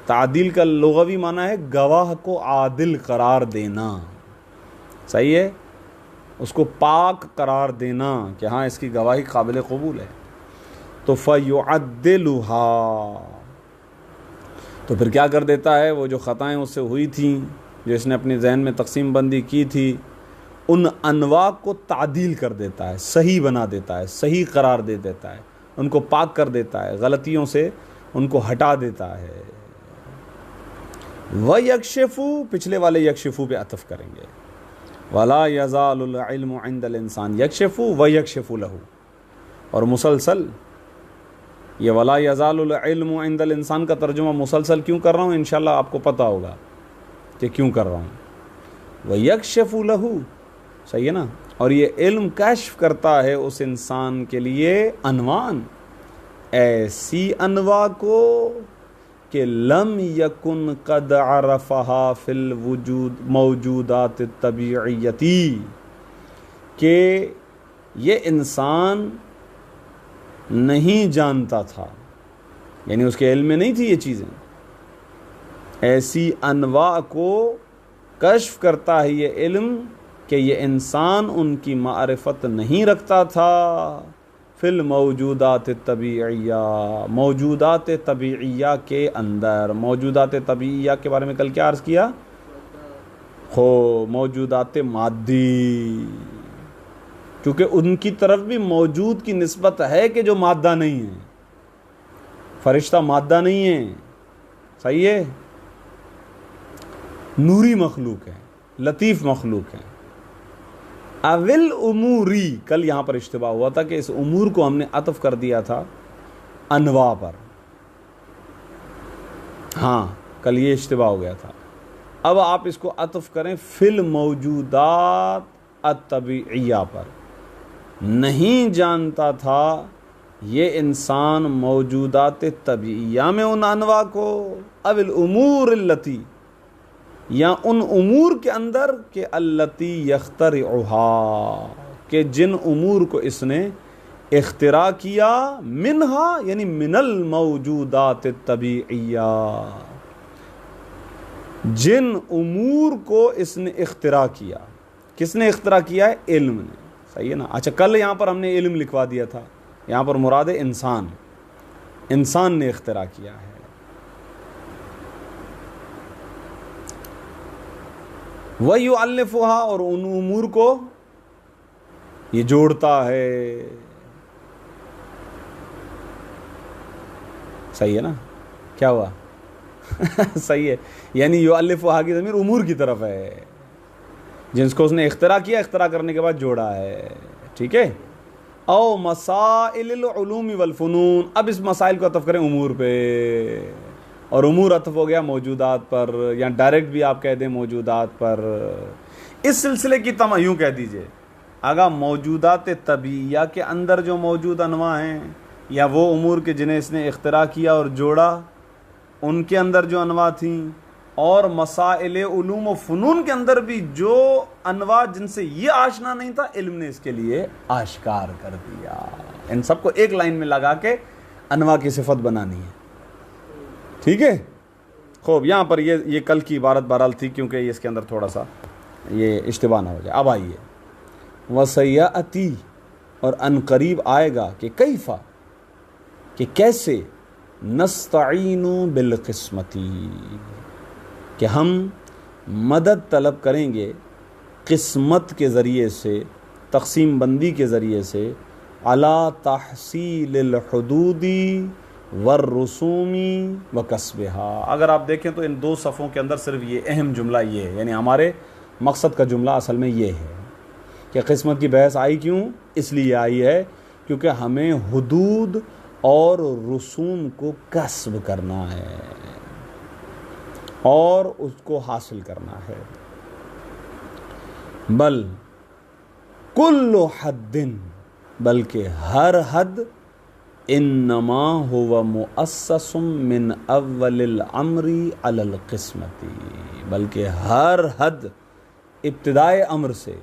تعدیل کا لغوی معنی ہے گواہ کو عادل قرار دینا، صحیح ہے، اس کو پاک قرار دینا کہ ہاں اس کی گواہی قابل قبول ہے۔ تو فَيُعَدِّلُهَا، تو پھر کیا کر دیتا ہے، وہ جو خطائیں اس سے ہوئی تھیں، جو اس نے اپنے ذہن میں تقسیم بندی کی تھی، ان انواع کو تعدیل کر دیتا ہے، صحیح بنا دیتا ہے، صحیح قرار دے دیتا ہے، ان کو پاک کر دیتا ہے، غلطیوں سے ان کو ہٹا دیتا ہے۔ وَيَكْشِفُ، پچھلے والے یکشفو پہ عطف کریں گے، وَلَا يَزَالُ الْعِلْمُ عِنْدَ الْإِنسَانِ يَكْشِفُ وَيَكْشِفُ لَهُ، اور مسلسل یہ وَلَا يَزَالُ الْعِلْمُ عِنْدَ الْإِنسان کا ترجمہ مسلسل کیوں کر رہا ہوں، انشاءاللہ آپ کو پتہ ہوگا کہ کیوں کر رہا ہوں۔ وَيَكْشِفُ لَهُ، صحیح ہے نا، اور یہ علم کشف کرتا ہے اس انسان کے لیے انواع، ایسی انواع کو کہ لم یکن قد عرفہا فی الوجود موجودات الطبیعیتی، کہ یہ انسان نہیں جانتا تھا، یعنی اس کے علم میں نہیں تھی یہ چیزیں۔ ایسی انواع کو کشف کرتا ہے یہ علم کہ یہ انسان ان کی معرفت نہیں رکھتا تھا، فی الموجودات الطبیعیہ، موجودات طبیعیہ کے اندر۔ موجودات طبیعیہ کے بارے میں کل کیا عرض کیا، موجودات مادی، کیونکہ ان کی طرف بھی موجود کی نسبت ہے کہ جو مادہ نہیں ہے، فرشتہ مادہ نہیں ہے، صحیح ہے، نوری مخلوق ہے، لطیف مخلوق ہے۔ اول اموری، کل یہاں پر اشتباہ ہوا تھا کہ اس امور کو ہم نے عطف کر دیا تھا انواع پر، ہاں کل یہ اشتباہ ہو گیا تھا۔ اب آپ اس کو عطف کریں فی الموجودات الطبیعیہ پر۔ نہیں جانتا تھا یہ انسان موجودات طبیعیہ میں ان انواع کو، اول امور التی، یا ان امور کے اندر کہ التی یخترعها، کہ جن امور کو اس نے اختراع کیا، منہا یعنی من الموجودات الطبیعیہ، جن امور کو اس نے اختراع کیا۔ کس نے اختراع کیا ہے، علم نے، صحیح ہے نا۔ اچھا کل یہاں پر ہم نے علم لکھوا دیا تھا، یہاں پر مراد ہے انسان، انسان نے اختراع کیا ہے۔ وَيُعَلِّفُهَا، اور ان امور کو یہ جوڑتا ہے، صحیح ہے نا، کیا ہوا صحیح ہے، یعنی یؤلفها کی ضمیر امور کی طرف ہے، جن کو اس نے اختراع کیا، اختراع کرنے کے بعد جوڑا ہے، ٹھیک ہے۔ او مسائل العلوم والفنون، اب اس مسائل کو عطف کریں امور پہ، اور امور عطف ہو گیا موجودات پر، یا ڈائریکٹ بھی آپ کہہ دیں موجودات پر۔ اس سلسلے کی یوں کہہ دیجئے، اگر موجودات طبیعیہ کے اندر جو موجود انواع ہیں، یا وہ امور کے جنہیں اس نے اختراع کیا اور جوڑا، ان کے اندر جو انواع تھیں، اور مسائل علوم و فنون کے اندر بھی جو انواع جن سے یہ آشنا نہیں تھا، علم نے اس کے لیے آشکار کر دیا۔ ان سب کو ایک لائن میں لگا کے انواع کی صفت بنانی ہے، ٹھیک ہے۔ خوب، یہاں پر یہ کل کی عبارت بہرحال تھی، کیونکہ یہ اس کے اندر تھوڑا سا یہ اشتباہ نہ ہو جائے۔ اب آئیے، وَسَيَأْتِي، اور ان قریب آئے گا کہ کیفا، کہ کیسے نستعین بالقسمتی، کہ ہم مدد طلب کریں گے قسمت کے ذریعے سے، تقسیم بندی کے ذریعے سے، علی تحصیل الحدود والرسومی وکسبہا۔ اگر آپ دیکھیں تو ان دو صفوں کے اندر صرف یہ اہم جملہ یہ ہے، یعنی ہمارے مقصد کا جملہ اصل میں یہ ہے کہ قسمت کی بحث آئی کیوں؟ اس لیے آئی ہے کیونکہ ہمیں حدود اور رسوم کو کسب کرنا ہے اور اس کو حاصل کرنا ہے۔ بل کل حد، بلکہ ہر حد، انما هو مؤسس من اول الامر علی القسمت، بلکہ ہر حد ابتدائے امر سے،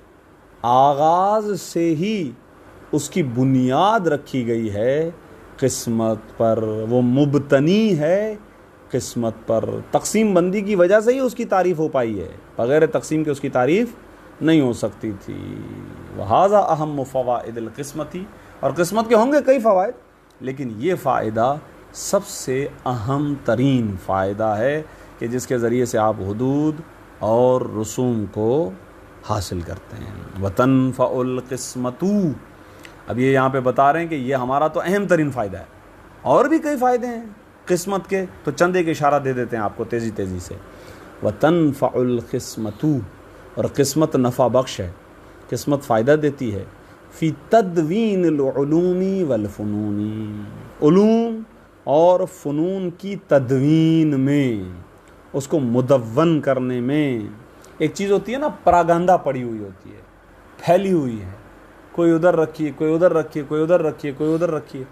آغاز سے ہی اس کی بنیاد رکھی گئی ہے قسمت پر، وہ مبتنی ہے قسمت پر۔ تقسیم بندی کی وجہ سے ہی اس کی تعریف ہو پائی ہے، بغیر تقسیم کے اس کی تعریف نہیں ہو سکتی تھی۔ وہذا اہم فوائد القسمتی، اور قسمت کے ہوں گے کئی فوائد، لیکن یہ فائدہ سب سے اہم ترین فائدہ ہے کہ جس کے ذریعے سے آپ حدود اور رسوم کو حاصل کرتے ہیں۔ وتنفع القسمت، اب یہ یہاں پہ بتا رہے ہیں کہ یہ ہمارا تو اہم ترین فائدہ ہے، اور بھی کئی فائدے ہیں قسمت کے، تو چند ایک اشارہ دے دیتے ہیں آپ کو تیزی سے۔ وتنفع القسمت، اور قسمت نفع بخش ہے، قسمت فائدہ دیتی ہے، فی تدوین العلوم والفنون، علوم اور فنون کی تدوین میں، اس کو مدون کرنے میں۔ ایک چیز ہوتی ہے نا، پراگندہ پڑی ہوئی ہوتی ہے، پھیلی ہوئی ہے، کوئی ادھر رکھیے، کوئی ادھر رکھیے، کوئی ادھر رکھیے، کوئی ادھر رکھیے،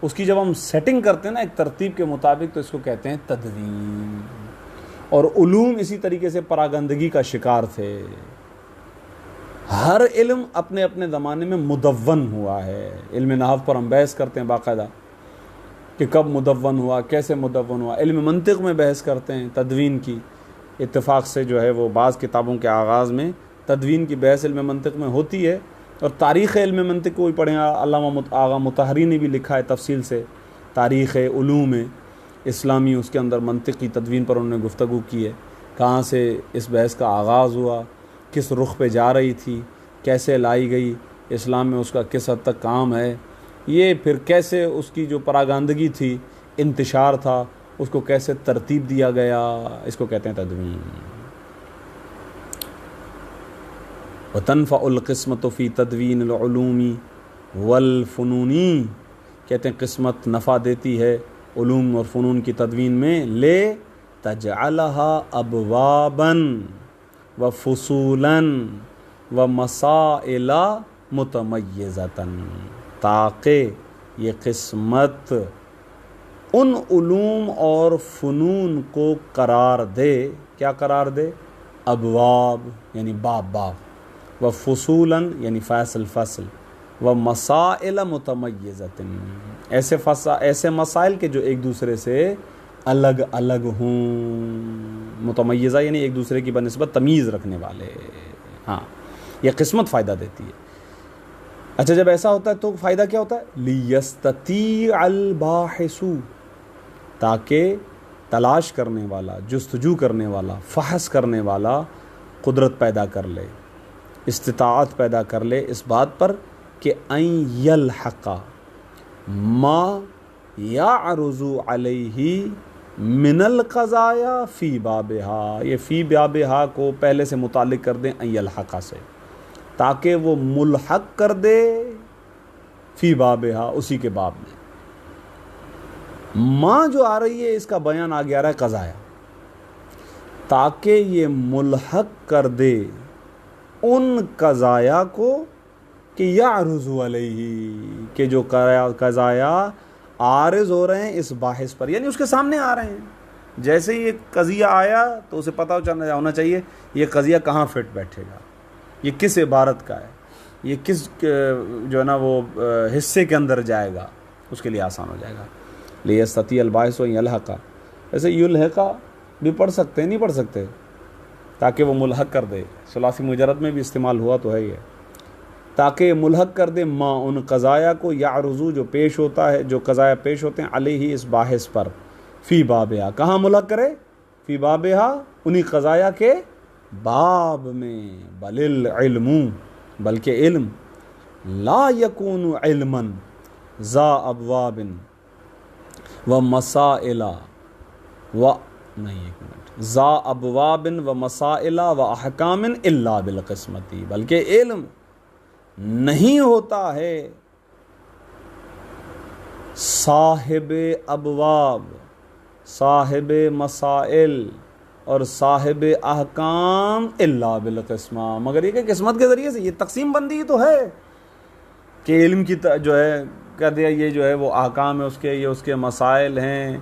اس کی جب ہم سیٹنگ کرتے ہیں نا ایک ترتیب کے مطابق، تو اس کو کہتے ہیں تدوین۔ اور علوم اسی طریقے سے پراگندگی کا شکار تھے، ہر علم اپنے اپنے زمانے میں مدون ہوا ہے۔ علم نحو پر ہم بحث کرتے ہیں باقاعدہ کہ کب مدون ہوا، کیسے مدون ہوا۔ علم منطق میں بحث کرتے ہیں تدوین کی، اتفاق سے جو ہے وہ بعض کتابوں کے آغاز میں تدوین کی بحث علم منطق میں ہوتی ہے، اور تاریخ علم منطق کو بھی پڑھیں، علامہ آغا مطہری نے بھی لکھا ہے تفصیل سے تاریخ علوم اسلامی، اس کے اندر منطق کی تدوین پر انہوں نے گفتگو کی ہے، کہاں سے اس بحث کا آغاز ہوا، کس رخ پہ جا رہی تھی، کیسے لائی گئی، اسلام میں اس کا کس حد تک کام ہے، یہ پھر کیسے اس کی جو پراگندگی تھی، انتشار تھا، اس کو کیسے ترتیب دیا گیا، اس کو کہتے ہیں تدوین۔ وتنفع القسمت فی تدوین العلوم والفنون، کہتے ہیں قسمت نفع دیتی ہے علوم اور فنون کی تدوین میں، لے تجعلها ابوابا وفصولا ومسائل متمیزۃ، تاکہ یہ قسمت ان علوم اور فنون کو قرار دے، کیا قرار دے؟ ابواب یعنی باب، وفصولا یعنی فصل، ومسائل متمیزۃ، ایسے مسائل کے جو ایک دوسرے سے الگ الگ ہوں، متمیزہ یعنی ایک دوسرے کی بنسبت تمیز رکھنے والے۔ ہاں، یہ قسمت فائدہ دیتی ہے۔ اچھا، جب ایسا ہوتا ہے تو فائدہ کیا ہوتا ہے؟ لیستطیع الباحث، تاکہ تلاش کرنے والا، جستجو کرنے والا، فحص کرنے والا قدرت پیدا کر لے، استطاعت پیدا کر لے اس بات پر کہ ان یلحق ما یعرض علیہ من القضایا فی بابہا، یہ فی بابہا کو پہلے سے متعلق کر دیں ان یلحق سے، تاکہ وہ ملحق کر دے فی بابہا، اسی کے باب میں۔ ماں جو آ رہی ہے اس کا بیان آگے آ رہا ہے قضایا، تاکہ یہ ملحق کر دے ان قضایا کو کہ یعرض علیہ، کہ جو قضایا عارض ہو رہے ہیں اس باحث پر، یعنی اس کے سامنے آ رہے ہیں۔ جیسے ہی ایک قضیہ آیا تو اسے پتہ ہونا چاہیے یہ قضیہ کہاں فٹ بیٹھے گا، یہ کس عبارت کا ہے، یہ کس جو ہے نا وہ حصے کے اندر جائے گا، اس کے لیے آسان ہو جائے گا۔ لیستطیع الباحث و یلحق، ایسے یلحق بھی پڑھ سکتے ہیں، نہیں پڑھ سکتے، تاکہ وہ ملحق کر دے، ثلاثی مجرد میں بھی استعمال ہوا تو ہے یہ، تاکہ ملحق کر دے ما ان قضایا کو یعرضو جو پیش ہوتا ہے، جو قضایا پیش ہوتے ہیں علیہ اس باحث پر، فی بابہا کہاں ملحق کرے، فی بابہا انہی قضایا کے باب میں، بل العلم بلکہ علم لا یکون علما ذا ابواب و مسائل و نہیں ایک منٹ ذا ابواب و مسائل و احکام الا بالقسمتی، بلکہ علم نہیں ہوتا ہے صاحب ابواب، صاحب مسائل اور صاحب احکام الا بالقسمہ، مگر یہ کہ قسمت کے ذریعے سے۔ یہ تقسیم بندی تو ہے کہ علم کی جو ہے کہہ دیا یہ جو ہے وہ احکام ہے اس کے، یہ اس کے مسائل ہیں،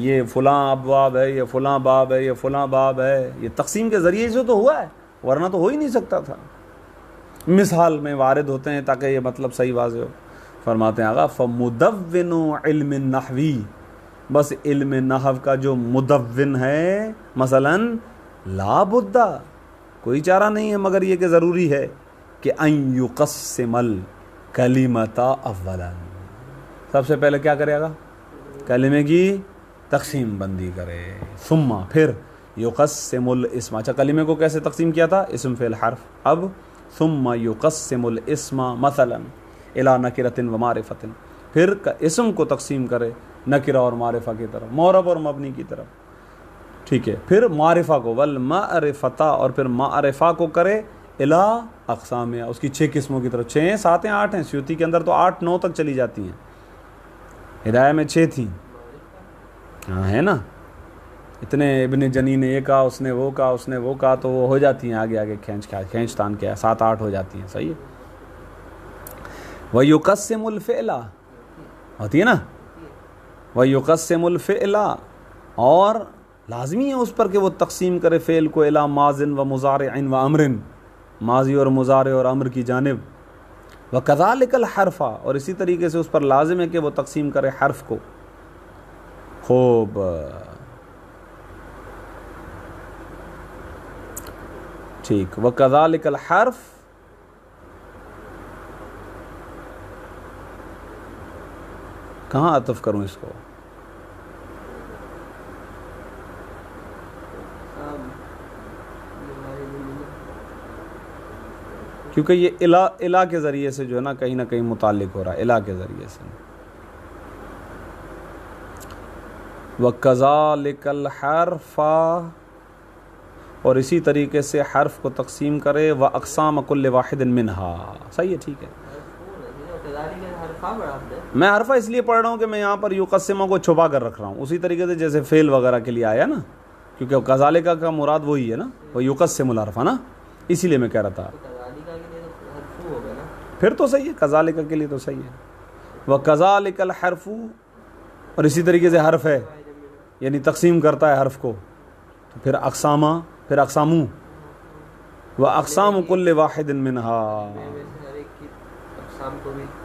یہ فلاں ابواب ہے، یہ فلاں باب ہے، یہ فلاں باب ہے، یہ تقسیم کے ذریعے سے تو ہوا ہے، ورنہ تو ہو ہی نہیں سکتا تھا۔ مثال میں وارد ہوتے ہیں تاکہ یہ مطلب صحیح واضح ہو۔ فرماتے ہیں آقا فمدون علم النحوی، بس علم نحو کا جو مدون ہے، مثلا لا بدہ کوئی چارہ نہیں ہے مگر یہ کہ ضروری ہے کہ ان یقسم الکلمۃ اولا، سب سے پہلے کیا کرے گا، کلمے کی تقسیم بندی کرے، ثم پھر یقسم الاسم، اچھا کلمے کو کیسے تقسیم کیا تھا، اسم فعل حرف، اب ثم یقسم الاسم مثلا الی نکرۃ و معرفۃ، پھر اسم کو تقسیم کرے نکرہ اور معرفہ کی طرف، معرب اور مبنی کی طرف، ٹھیک ہے، پھر معرفہ کو والمعرفۃ، اور پھر معرفہ کو کرے الی اقسام، اس کی 6 قسموں کی طرف، 6 7 ہیں 8 ہیں، سیوطی کے اندر تو 8 9 تک چلی جاتی ہیں، ہدایہ میں 6 تھیں، ہاں ہے نا، اتنے ابن جنی نے یہ کہا، اس نے وہ کہا، اس نے وہ کہا، تو وہ ہو جاتی ہیں آگے آگے کھینچ تان کے 7 8 ہو جاتی ہیں، صحیح ہے۔ وَيُقَسِّمُ الْفِعْلَ ہوتی ہے نا، وَيُقَسِّمُ الْفِعْلَ، اور لازمی ہے اس پر کہ وہ تقسیم کرے فعل کو الی ماضٍ و مضارع و امر، ماضی اور مضارع اور امر کی جانب، وَكَذَلِكَ الْحَرْفَ، اور اسی طریقے سے اس پر لازم ہے کہ وہ تقسیم کرے حرف کو، خوب ٹھیک، وَكَذَلِكَ الْحَرْف، کہاں عطف کروں اس کو، کیونکہ یہ الہ کے ذریعے سے جو ہے نا کہیں نہ کہیں متعلق ہو رہا ہے، الہ کے ذریعے سے۔ وَكَذَلِكَ الْحَرْفَ، اور اسی طریقے سے حرف کو تقسیم کرے، وَأَقْسَامَ كُلِّ وَاحِدٍ مِّنْهَا، صحیح ہے، ٹھیک ہے۔ میں حرفہ اس لیے پڑھ رہا ہوں کہ میں یہاں پر یقسمہ کو چھپا کر رکھ رہا ہوں، اسی طریقے سے جیسے فعل وغیرہ کے لیے آیا نا، کیونکہ کذالک کا مراد وہی ہے نا، وہ یقسم الحرف نا، اسی لیے میں کہہ رہا تھا، پھر تو صحیح ہے، کذالک کے لیے تو صحیح ہے، وَكَذَلِكَ الْحَرْفُ، اور اسی طریقے سے حرف ہے یعنی تقسیم کرتا ہے حرف کو، تو پھر اقسامہ، پھر اقسامو، وَأَقْسَامُ كُلِّ وَاحِدٍ مِّنْهَا،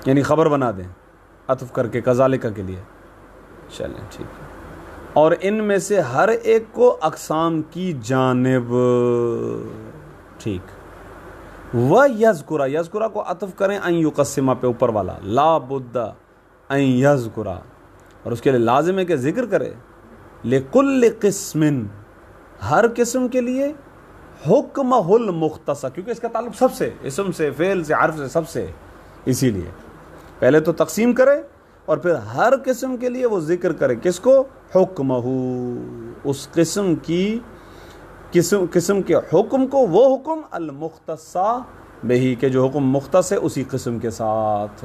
یعنی خبر بنا دیں عطف کر کے کذالک کے لیے، چلیں ٹھیک ہے، اور ان میں سے ہر ایک کو اقسام کی جانب، ٹھیک، وَيَذْكُرَ، یذکرہ کو عطف کریں ان یقسمہ پہ، اوپر والا، لا بد ان یذکرہ، اور اس کے لیے لازم ہے کہ ذکر کرے، لِكُلِّ قِسْمٍ، ہر قسم کے لیے، حکمہ المختص، کیونکہ اس کا تعلق سب سے، اسم سے، فعل سے، حرف سے، سب سے، اسی لیے پہلے تو تقسیم کرے اور پھر ہر قسم کے لیے وہ ذکر کرے، کس کو، حکمہ، اس قسم کی قسم کے حکم کو، وہ حکم المختصہ بہی، کہ جو حکم مختص ہے اسی قسم کے ساتھ۔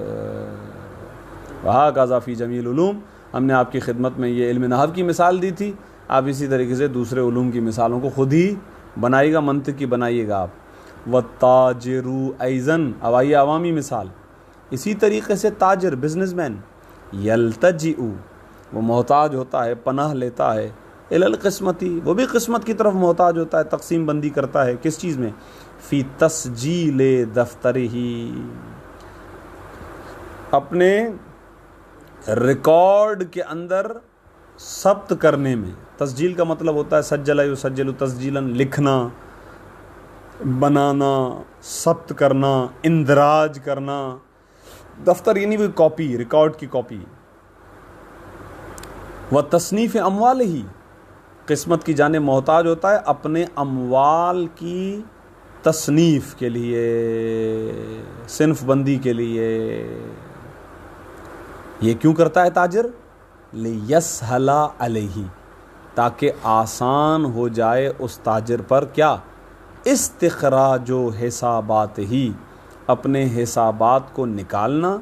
وَهَكَذَا فِي جَمِيعِ الْعُلُومِ، ہم نے آپ کی خدمت میں یہ علم نحو کی مثال دی تھی، آپ اسی طریقے سے دوسرے علوم کی مثالوں کو خود ہی بنائیے گا، منطقی بنائیے گا آپ۔ وَالتَّاجِرُ أَيْضًا، اب آئیے عوامی مثال، اسی طریقے سے تاجر، بزنس مین، یلتجئ، وہ محتاج ہوتا ہے، پناہ لیتا ہے، الی القسمتی، وہ بھی قسمت کی طرف محتاج ہوتا ہے، تقسیم بندی کرتا ہے، کس چیز میں، فی تسجیل دفترہ، اپنے ریکارڈ کے اندر ثبت کرنے میں۔ تسجیل کا مطلب ہوتا ہے سجل یسجل تسجیلا، لکھنا، بنانا، ثبت کرنا، اندراج کرنا. دفتر یعنی وہ کاپی، ریکارڈ کی کاپی. وہ تصنیف اموال ہی، قسمت کی جانب محتاج ہوتا ہے اپنے اموال کی تصنیف کے لیے، صنف بندی کے لیے. یہ کیوں کرتا ہے تاجر؟ لیسہل علیہ، تاکہ آسان ہو جائے اس تاجر پر کیا؟ استخراج و حسابات ہی، اپنے حسابات کو نکالنا،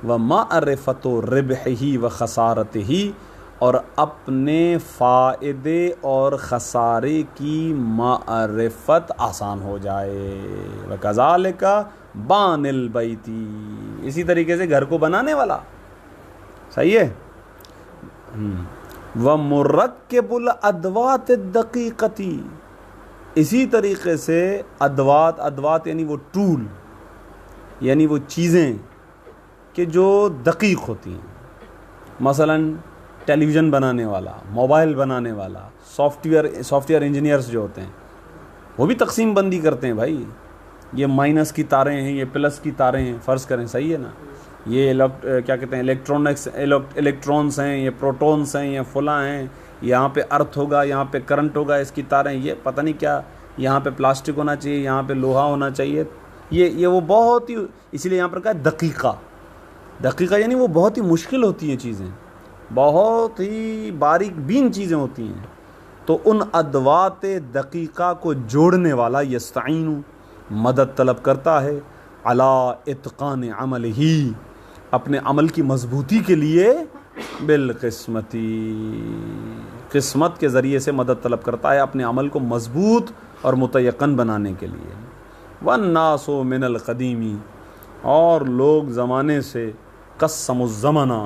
و معرفت و ربح ہی و خسارت ہی، اور اپنے فائدے اور خسارے کی معرفت آسان ہو جائے. وَكَذَلِكَ بَانِ الْبَيْتِ، اسی طریقے سے گھر کو بنانے والا. صحیح ہے. وَمُرَكِّبُ الْأَدْوَاتِ الدَّقِيقَةِ، اسی طریقے سے ادوات یعنی وہ ٹول، یعنی وہ چیزیں کہ جو دقیق ہوتی ہیں. مثلاً ٹیلی ویژن بنانے والا، موبائل بنانے والا، سافٹ ویئر انجینئرز جو ہوتے ہیں وہ بھی تقسیم بندی کرتے ہیں. بھائی یہ مائنس کی تاریں ہیں، یہ پلس کی تاریں ہیں، فرض کریں. صحیح ہے نا. یہ کیا کہتے ہیں، الیکٹرونز ہیں، یہ پروٹونز ہیں، یہ فلاں ہیں، یہاں پہ ارتھ ہوگا، یہاں پہ کرنٹ ہوگا، اس کی تاریں، یہ پتہ نہیں کیا، یہاں پہ پلاسٹک ہونا چاہیے، یہاں پہ لوہا ہونا چاہیے. یہ وہ بہت ہی، اسی لیے یہاں پر کہا دقیقہ یعنی وہ بہت ہی مشکل ہوتی ہیں چیزیں، بہت ہی باریک بین چیزیں ہوتی ہیں. تو ان ادوات دقیقہ کو جوڑنے والا یستعین، مدد طلب کرتا ہے، علی اتقان عمل ہی، اپنے عمل کی مضبوطی کے لیے، بالقسمتی، قسمت کے ذریعے سے مدد طلب کرتا ہے اپنے عمل کو مضبوط اور متیقن بنانے کے لیے. والناس من القدیمی، اور لوگ زمانے سے، قسم الزمنہ،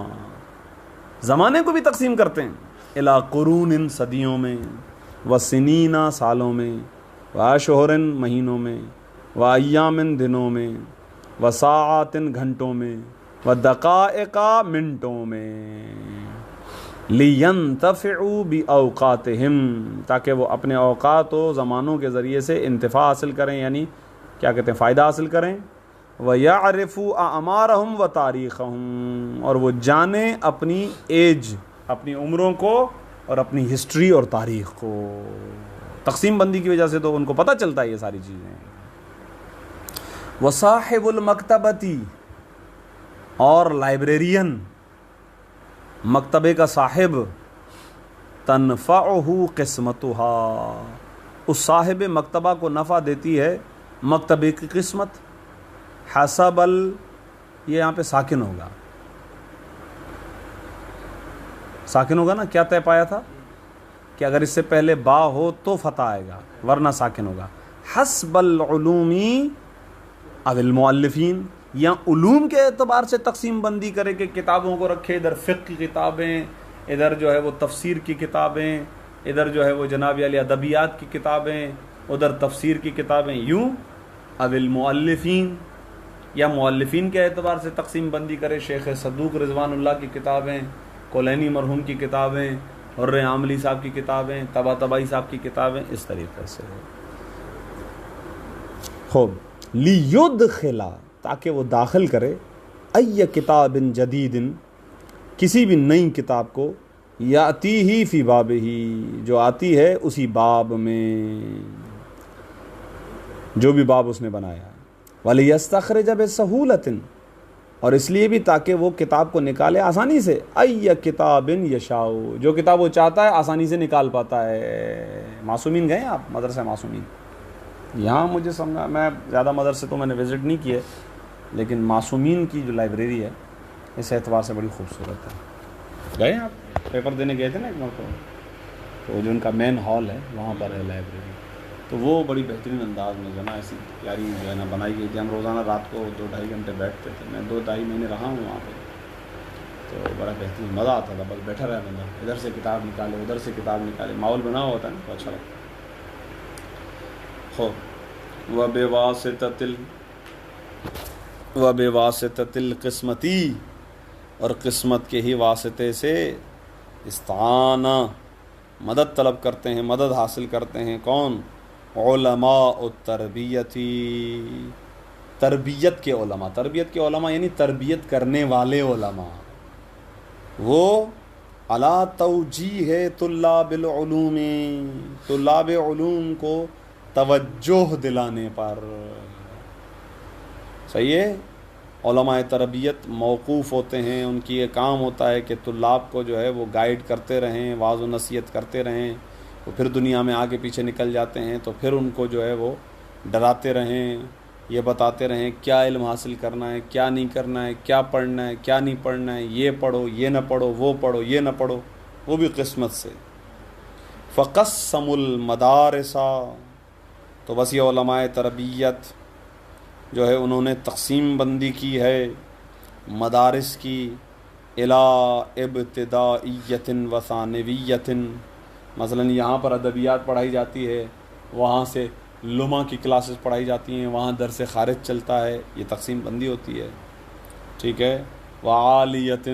زمانے کو بھی تقسیم کرتے ہیں، الی قرون، صدیوں میں، وسنین، سالوں میں، واشہر، مہینوں میں، وایام، دنوں میں، وساعات، گھنٹوں میں، ودقائق، منٹوں میں، لینتفعوا باوقاتہم، تاکہ وہ اپنے اوقات و زمانوں کے ذریعے سے انتفاع حاصل کریں، یعنی کیا کہتے ہیں، فائدہ حاصل کریں. وَيَعْرِفُوا أَعْمَارَهُمْ وَتَارِيخَهُمْ، اور وہ جانیں اپنی ایج، اپنی عمروں کو، اور اپنی ہسٹری اور تاریخ کو. تقسیم بندی کی وجہ سے تو ان کو پتہ چلتا ہے یہ ساری چیزیں. وَصَاحِبُ الْمَكْتَبَةِ، اور لائبریرین، مکتبے کا صاحب، تنفعہ قسمتها، اس صاحب مکتبہ کو نفع دیتی ہے مکتبے کی قسمت. حسب یہ یہاں پہ ساکن ہوگا نا. کیا طے پایا تھا کہ اگر اس سے پہلے با ہو تو فتح آئے گا، ورنہ ساکن ہوگا. حسب العلومی او المؤلفین، یا علوم کے اعتبار سے تقسیم بندی کرے کہ کتابوں کو رکھے، ادھر فقہ کی کتابیں، ادھر جو ہے وہ تفسیر کی کتابیں، ادھر جو ہے وہ جناب علی ادبیات کی کتابیں، ادھر تفسیر کی کتابیں، یوں. او المؤلفین، یا مؤلفین کے اعتبار سے تقسیم بندی کرے، شیخ صدوق رضوان اللہ کی کتابیں، کولینی مرحوم کی کتابیں، حر عاملی صاحب کی کتابیں، طباطبائی صاحب کی کتابیں، اس طریقے سے. خوب. لیدخل، تاکہ وہ داخل کرے، ای کتاب جدید، کسی بھی نئی کتاب کو، یاتی ہی فی باب ہی، جو آتی ہے اسی باب میں، جو بھی باب اس نے بنایا. وَلِيَسْتَخْرِجَ بِسَهُولَةٍ، اور اس لیے بھی تاکہ وہ کتاب کو نکالے آسانی سے. ای کتاب یشاء، جو کتاب وہ چاہتا ہے آسانی سے نکال پاتا ہے. معصومین گئے ہیں آپ؟ مدرسہ معصومین یہاں مجھے سمجھا، میں زیادہ مدرسے تو میں نے وزٹ نہیں کیے، لیکن معصومین کی جو لائبریری ہے اس اعتبار سے بڑی خوبصورت ہے. گئے ہیں آپ؟ پیپر دینے گئے تھے نا ایک مرتبہ، تو جو ان کا مین ہال ہے وہاں پر ہے لائبریری. تو وہ بڑی بہترین انداز میں جو ہے نا ایسی تیاری جو ہے نا بنائی گئی تھی. ہم روزانہ رات کو 2-2.5 گھنٹے بیٹھتے تھے. میں 2-2.5 مہینے رہا ہوں وہاں پہ، تو بڑا بہترین مزہ آتا تھا. بس بیٹھا رہا بندہ، ادھر سے کتاب نکالے، ادھر سے کتاب نکالے، ماحول بنا ہوا ہوتا ہے نا تو اچھا لگتا ہے. وَبِوَاسِطَةِ الْقِسْمَةِ، اور قسمت کے ہی واسطے سے استعانہ، مدد طلب کرتے ہیں، مدد حاصل کرتے ہیں. کون؟ علماء التربیتی، تربیت کے علماء، تربیت کے علماء یعنی تربیت کرنے والے علماء، وہ علی توجیہ طلاب العلوم، طلاب علوم کو توجہ دلانے پر. صحیح ہے. علماء تربیت موقوف ہوتے ہیں، ان کی یہ کام ہوتا ہے کہ طلاب کو جو ہے وہ گائیڈ کرتے رہیں، واعظ و نصیحت کرتے رہیں. وہ پھر دنیا میں آگے پیچھے نکل جاتے ہیں تو پھر ان کو جو ہے وہ ڈراتے رہیں، یہ بتاتے رہیں کیا علم حاصل کرنا ہے، کیا نہیں کرنا ہے، کیا پڑھنا ہے، کیا نہیں پڑھنا ہے، یہ پڑھو، یہ نہ پڑھو، وہ پڑھو، یہ نہ پڑھو، وہ بھی قسمت سے. فقسم المدارس، تو بس یہ علماء تربیت جو ہے انہوں نے تقسیم بندی کی ہے مدارس کی، الی ابتدائیت و ثانویت. مثلا یہاں پر ادبیات پڑھائی جاتی ہے، وہاں سے لمع کی کلاسز پڑھائی جاتی ہیں، وہاں درس خارج چلتا ہے، یہ تقسیم بندی ہوتی ہے. ٹھیک ہے. وعالیت،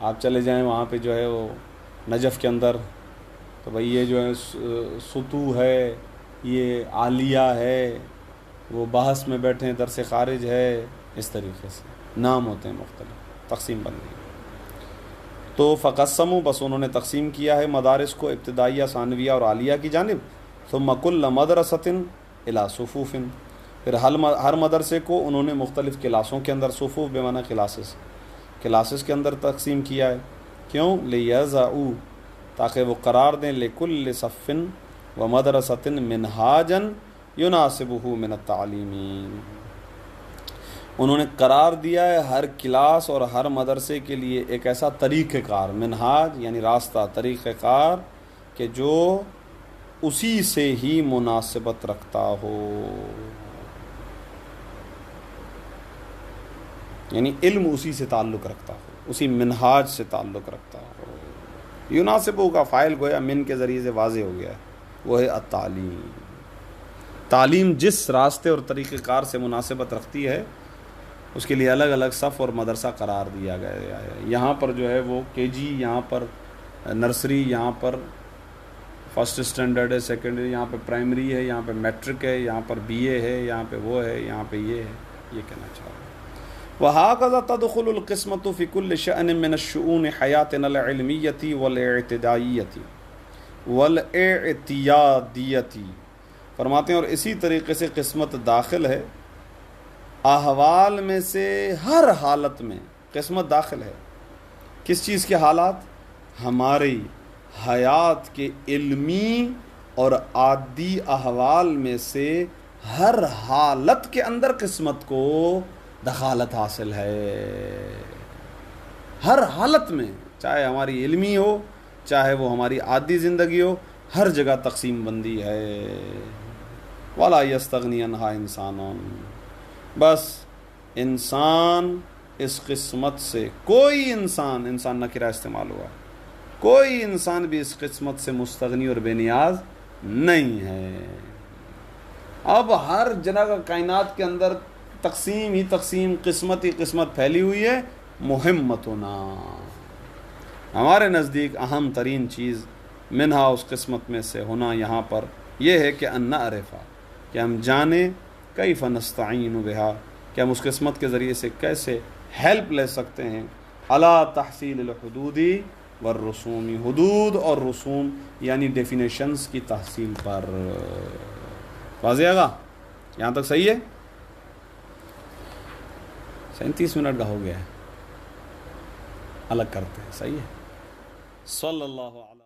آپ چلے جائیں وہاں پہ جو ہے وہ نجف کے اندر، تو بھئی یہ جو ہے سطوح ہے، یہ عالیہ ہے، وہ بحث میں بیٹھے ہیں، درس خارج ہے، اس طریقے سے نام ہوتے ہیں مختلف، تقسیم بندی. تو فقسموا، بس انہوں نے تقسیم کیا ہے مدارس کو ابتدائیہ، ثانویہ اور عالیہ کی جانب. ثم کل مدرسۃ الی صفوف، پھر ہر مدرسے کو انہوں نے مختلف کلاسوں کے اندر، صفوف بے معنی کلاسز، کلاسز کے اندر تقسیم کیا ہے. کیوں؟ لیضعوا، تاکہ وہ قرار دیں لکل صف و مدرسۃ منہاجا یناسبہ من التعلیم. انہوں نے قرار دیا ہے ہر کلاس اور ہر مدرسے کے لیے ایک ایسا طریقہ کار، منہاج یعنی راستہ، طریقہ کار کہ جو اسی سے ہی مناسبت رکھتا ہو، یعنی علم اسی سے تعلق رکھتا ہو، اسی منہاج سے تعلق رکھتا ہو. یناسبہ کا فاعل گویا من کے ذریعے سے واضح ہو گیا ہے، وہ ہے التعلیم. تعلیم جس راستے اور طریقہ کار سے مناسبت رکھتی ہے اس کے لیے الگ الگ صف اور مدرسہ قرار دیا گیا ہے. یہاں پر جو ہے وہ کے جی، یہاں پر نرسری، یہاں پر فرسٹ اسٹینڈرڈ ہے، سیکنڈری، یہاں پہ پرائمری ہے، یہاں پہ میٹرک ہے، یہاں پر بی اے ہے، یہاں پہ وہ ہے، یہاں پہ یہ ہے. یہ کہنا چاہ رہا ہوں. وَهَكَذَا تَدْخُلُ الْقِسْمَةُ فِي كُلِّ شَأْنٍ مِّنَ الشُّؤُونِ حَيَاتِنَا الْعِلْمِيَّةِ وَالْاِعْتِيَادِيَّةِ. فرماتے ہیں اور اسی طریقے سے قسمت داخل ہے احوال میں سے، ہر حالت میں قسمت داخل ہے. کس چیز کے حالات؟ ہماری حیات کے علمی اور عادی احوال میں سے ہر حالت کے اندر قسمت کو دخالت حاصل ہے. ہر حالت میں، چاہے ہماری علمی ہو، چاہے وہ ہماری عادی زندگی ہو، ہر جگہ تقسیم بندی ہے. وَلَا يَسْتَغْنِي عَنْهَا إِنسَانٌ، بس انسان اس قسمت سے، کوئی انسان نکرہ استعمال ہوا، کوئی انسان بھی اس قسمت سے مستغنی اور بے نیاز نہیں ہے. اب ہر جگہ کائنات کے اندر تقسیم ہی تقسیم، قسمت ہی قسمت پھیلی ہوئی ہے. مہمتنا، ہمارے نزدیک اہم ترین چیز منہا، اس قسمت میں سے، ہونا یہاں پر یہ ہے کہ ان نعرفا، کہ ہم جانیں، کیف نستعین بہا، کہ ہم اس قسمت کے ذریعے سے کیسے ہیلپ لے سکتے ہیں، علی تحصیل الحدود والرسوم، حدود اور رسوم یعنی ڈیفینیشنز کی تحصیل پر. واضح گا؟ یہاں تک صحیح ہے؟ 37 منٹ کا ہو گیا ہے، الگ کرتے ہیں. صحیح ہے. صلی اللہ علیہ